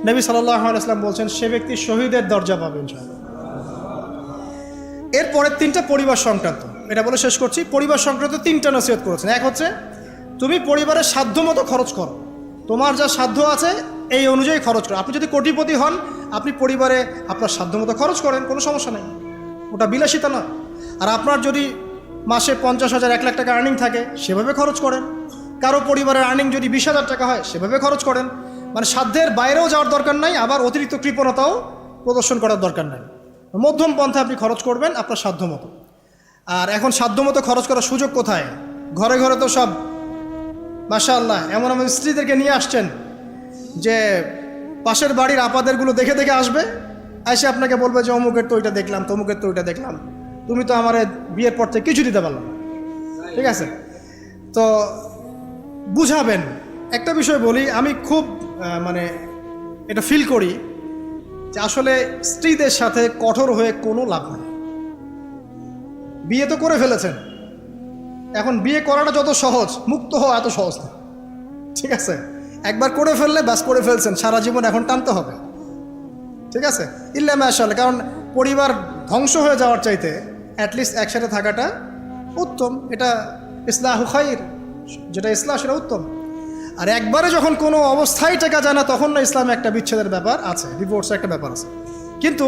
নবী সাল্লাল্লাহু আলাইহি ওয়াসাল্লাম বলছেন সে ব্যক্তি শহীদের দরজা পাবে ইনশাআল্লাহ। এরপরের 3টা পরিবার সংক্রান্ত, এটা বলে শেষ করছি। পরিবার সংক্রান্ত 3টা নসিহত করেছেন। এক হচ্ছে তুমি পরিবারের সাধ্য মতো খরচ করো, তোমার যা সাধ্য আছে এই অনুযায়ী খরচ করো। আপনি যদি কোটিপতি হন, আপনি পরিবারে আপনার সাধ্য মতো খরচ করেন, কোনো সমস্যা নেই, ওটা বিলাসিতা নয়। আর আপনার যদি মাসে 50,000 1 লাখ টাকা আর্নিং থাকে, সেভাবে খরচ করেন। কারো পরিবারের আর্নিং যদি 20,000 টাকা হয়, সেভাবে খরচ করেন। মানে সাধ্যের বাইরেও যাওয়ার দরকার নাই, আবার অতিরিক্ত কৃপণতাও প্রদর্শন করার দরকার নাই। মধ্যম পন্থা আপনি খরচ করবেন আপনার সাধ্য মতো। আর এখন সাধ্য মতো খরচ করার সুযোগ কোথায়? ঘরে ঘরে তো সব মাশাআল্লাহ এমন এমন স্ত্রীদেরকে নিয়ে আসছেন যে পাশের বাড়ির আপাদেরগুলো দেখে দেখে আসবে, এসে আপনাকে বলবে যে অমুকের তো ওইটা দেখলাম, তমুকের তো ওইটা দেখলাম, তুমি তো আমার বিয়ের পর থেকে কিছু দিতে পারলাম না। ঠিক আছে, তো বুঝাবেন। একটা বিষয় বলি, আমি খুব মানে এটা ফিল করি যে আসলে স্ত্রীদের সাথে কঠোর হয়ে কোনো লাভ নেই। বিয়ে তো করে ফেলেছেন, এখন বিয়ে করাটা যত সহজ, মুক্ত হওয়া এত সহজ না। ঠিক আছে, একবার করে ফেললে ব্যাস করে ফেলছেন, সারা জীবন এখন টানতে হবে। ঠিক আছে, ইল্লা মাশাআল্লাহ, কারণ পরিবার ধ্বংস হয়ে যাওয়ার চাইতে অ্যাটলিস্ট একসাথে থাকাটা উত্তম। এটা ইসলাহু খাইর, যেটা ইসলাহ সেটা উত্তম। আর একবারে যখন কোনো অবস্থায় টেকা যায় না, তখন না ইসলামে একটা বিচ্ছেদের ব্যাপার আছে, ডিভোর্সের একটা ব্যাপার আছে। কিন্তু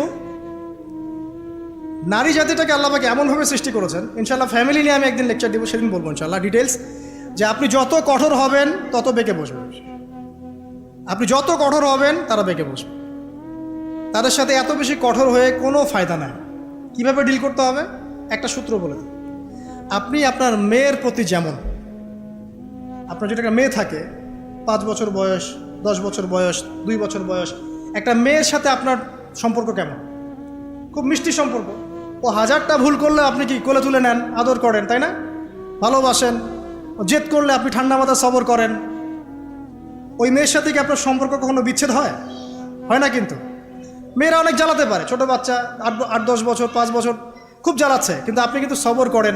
নারী জাতিটাকে আল্লাহ পাক এমনভাবে সৃষ্টি করেছেন, ইনশাআল্লাহ ফ্যামিলি নিয়ে আমি একদিন লেকচার দিব, সেদিন বলবো ইনশাআল্লাহ ডিটেলস, যে আপনি যত কঠোর হবেন তত বেঁকে বসবেন। আপনি যত কঠোর হবেন তারা বেঁকে বসবে। তাদের সাথে এত বেশি কঠোর হয়ে কোনো ফায়দা নাই। কিভাবে ডিল করতে হবে একটা সূত্র বলে দিই। আপনি আপনার মেয়ের প্রতি যেমন, আপনার যদি একটা মেয়ে থাকে 5 বছর বয়স, 10 বছর বয়স, 2 বছর বয়স, একটা মেয়ের সাথে আপনার সম্পর্ক কেমন? খুব মিষ্টি সম্পর্ক। ও 1000টা ভুল করলে আপনি কি কোলে তুলে নেন, আদর করেন, তাই না? ভালোবাসেন। জেদ করলে আপনি ঠান্ডা মাথায় সবর করেন। ওই মেয়ের সাথে কি আপনার সম্পর্ক কখনো বিচ্ছেদ হয়? হয় না। কিন্তু মেয়েরা অনেক জ্বালাতে পারে, ছোট বাচ্চা 8-10 বছর, 5 বছর খুব জ্বালাচ্ছে, কিন্তু আপনি কিন্তু সবর করেন,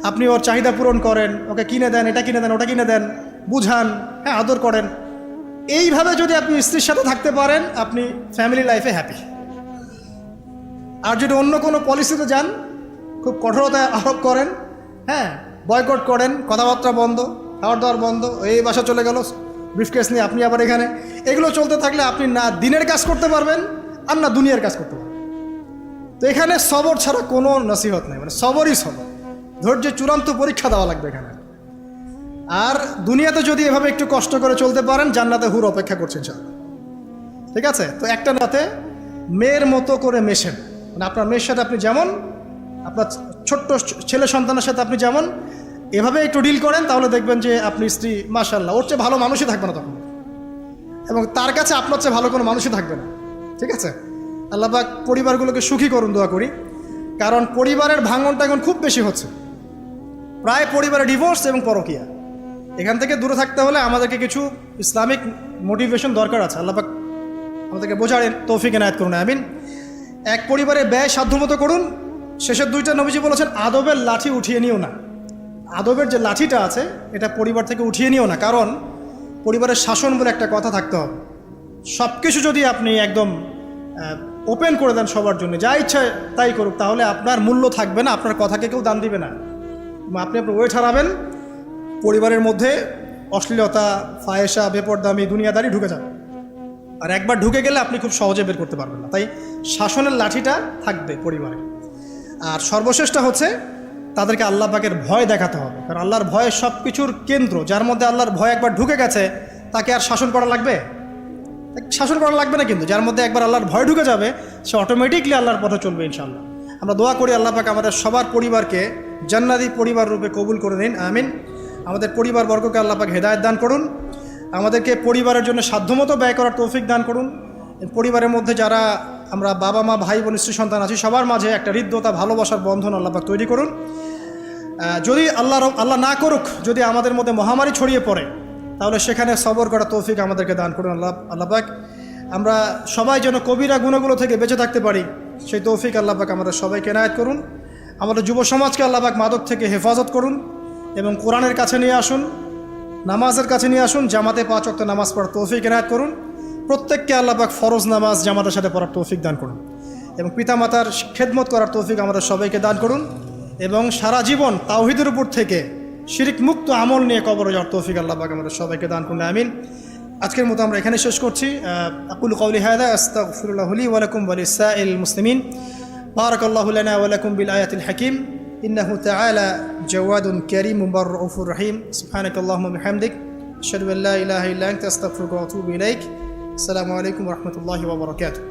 আপনি ওর চাহিদা পূরণ করেন, ওকে কিনে দেন, এটা কিনে দেন, ওটা কিনে দেন, বুঝান, হ্যাঁ আদর করেন। এইভাবে যদি আপনি স্ত্রীর সাথে থাকতে পারেন, আপনি ফ্যামিলি লাইফে হ্যাপি। আর যদি অন্য কোনো পলিসিতে যান, খুব কঠোরতা আরোপ করেন, হ্যাঁ বয়কট করেন, কথাবার্তা বন্ধ, খাওয়ার দাওয়ার বন্ধ, এই বাসা চলে গেল ব্রিফকেস নিয়ে, আপনি আবার এখানে, এগুলো চলতে থাকলে আপনি না দিনের কাজ করতে পারবেন আর না দুনিয়ার কাজ করতে পারবেন। তো এখানে সবর ছাড়া কোনো নসিহত নেই, মানে সবরই সবর, ধৈর্যের চূড়ান্ত পরীক্ষা দেওয়া লাগবে এখানে। আর দুনিয়াতে যদি এভাবে একটু কষ্ট করে চলতে পারেন, জান্নাতে হুর অপেক্ষা করছেন ইনশাআল্লাহ। ঠিক আছে? তো একটা রাতে মেয়ের মতো করে মেশেন, মানে আপনার মেয়ের সাথে আপনি যেমন, আপনার ছোট্ট ছেলে সন্তানের সাথে আপনি যেমন, এভাবে একটু ডিল করেন, তাহলে দেখবেন যে আপনি স্ত্রী মাশাআল্লাহ, ওর চেয়ে ভালো মানুষই থাকবে না তখন, এবং তার কাছে আপনার চেয়ে ভালো কোনো মানুষই থাকবে না। ঠিক আছে? আল্লাহ পাক পরিবারগুলোকে সুখী করুন, দোয়া করি। কারণ পরিবারের ভাঙনটা এখন খুব বেশি হচ্ছে, প্রায় পরিবারে ডিভোর্স এবং পরকীয়া। এখান থেকে দূরে থাকতে হলে আমাদেরকে কিছু ইসলামিক মোটিভেশন দরকার আছে। আল্লাহ পাক আমাদেরকে বোঝার তৌফিক এনায়েত করুন, আমিন। এক পরিবারে ব্যয় সাধ্যমতো করুন। শেষের 2টা নবীজি বলেছেন, আদবের লাঠি উঠিয়ে নিও না। আদবের যে লাঠিটা আছে এটা পরিবার থেকে উঠিয়ে নিও না, কারণ পরিবারের শাসন বলে একটা কথা থাকতে হবে। সব কিছু যদি আপনি একদম ওপেন করে দেন সবার জন্য, যা ইচ্ছা তাই করুক, তাহলে আপনার মূল্য থাকবে না, আপনার কথাকে কেউ দান দিবে না। আপনি আপনার ওয়েট হারাবেন, পরিবারের মধ্যে অশ্লীলতা, ফায়েশা, বেপরদামি, দুনিয়াদারি ঢুকে যাবে। আর একবার ঢুকে গেলে আপনি খুব সহজে বের করতে পারবেন না। তাই শাসনের লাঠিটা থাকবে পরিবারে। আর সর্বশেষটা হচ্ছে তাদেরকে আল্লাহ পাকের ভয় দেখাতে হবে, কারণ আল্লাহর ভয় সব কিছুর কেন্দ্র। যার মধ্যে আল্লাহর ভয় একবার ঢুকে গেছে, তাকে আর শাসন করা লাগবে? শাসন করা লাগবে না। কিন্তু যার মধ্যে একবার আল্লাহর ভয় ঢুকে যাবে, সে অটোমেটিকলি আল্লাহর পথে চলবে ইনশাআল্লাহ। আমরা দোয়া করি আল্লাহ পাক আমাদের সবার পরিবারকে জান্নাতি পরিবার রূপে কবুল করে নিন, আমিন। আমাদের পরিবারবর্গকে আল্লাহ পাক হেদায়েত দান করুন, আমাদেরকে পরিবারের জন্য সাধ্যমতো ব্যয় করার তৌফিক দান করুন। পরিবারের মধ্যে যারা আমরা বাবা মা, ভাই বোন, স্ত্রী সন্তান আছি, সবার মাঝে একটা হৃদ্যতা, ভালোবাসার বন্ধন আল্লাহ পাক তৈরি করুন। যদি আল্লাহ না করুক, যদি আমাদের মধ্যে মহামারী ছড়িয়ে পড়ে, তাহলে সেখানে সবর করা তৌফিক আমাদেরকে দান করুন আল্লাহ পাক। আমরা সবাই যেন কবিরা গুণাগুলো থেকে বেঁচে থাকতে পারি, সেই তৌফিক আল্লাহ পাক আমাদের সবাইকে এনায়েত করুন। আমাদের যুব সমাজকে আল্লাহ পাক মাদক থেকে হেফাজত করুন এবং কোরআনের কাছে নিয়ে আসুন, নামাজের কাছে নিয়ে আসুন, জামাতে 5 ওয়াক্ত নামাজ পড়ার তৌফিক এনায়েত করুন। প্রত্যেককে আল্লাহ পাক ফরজ নামাজ জামাতের সাথে পড়ার তৌফিক দান করুন এবং পিতামাতার খেদমত করার তৌফিক আমাদের সবাইকে দান করুন এবং সারা জীবন তাওহীদের উপর থেকে শিরিক মুক্ত আমল নিয়ে কবরে যাওয়ার তৌফিক আল্লাহ পাক আমাদের সবাইকে দান করুন, আমিন। আজকের মতো আমরা এখানে শেষ করছি। আকুলু কওলি হাযা আস্তাগফিরুল্লাহ লি ওয়া লাকুম ওয়া লিসাইরিল মুসলিমিন। বারাকাল্লাহু লানা ওয়া লাকুম বিল আয়াতিল হাকীম। ইন্নাহু তাআলা জাওয়াদুন কারীমুন রাউফুর রহিম। সুবহানাকাল্লাহুম্মা ওয়া বিহামদিক, আশহাদু আল্লা ইলাহা ইল্লা আনতা আস্তাগফিরুকা ওয়া আতুবু ইলাইক। আসসালামু আলাইকুম ওয়া রাহমাতুল্লাহি ওয়া বারাকাতুহু।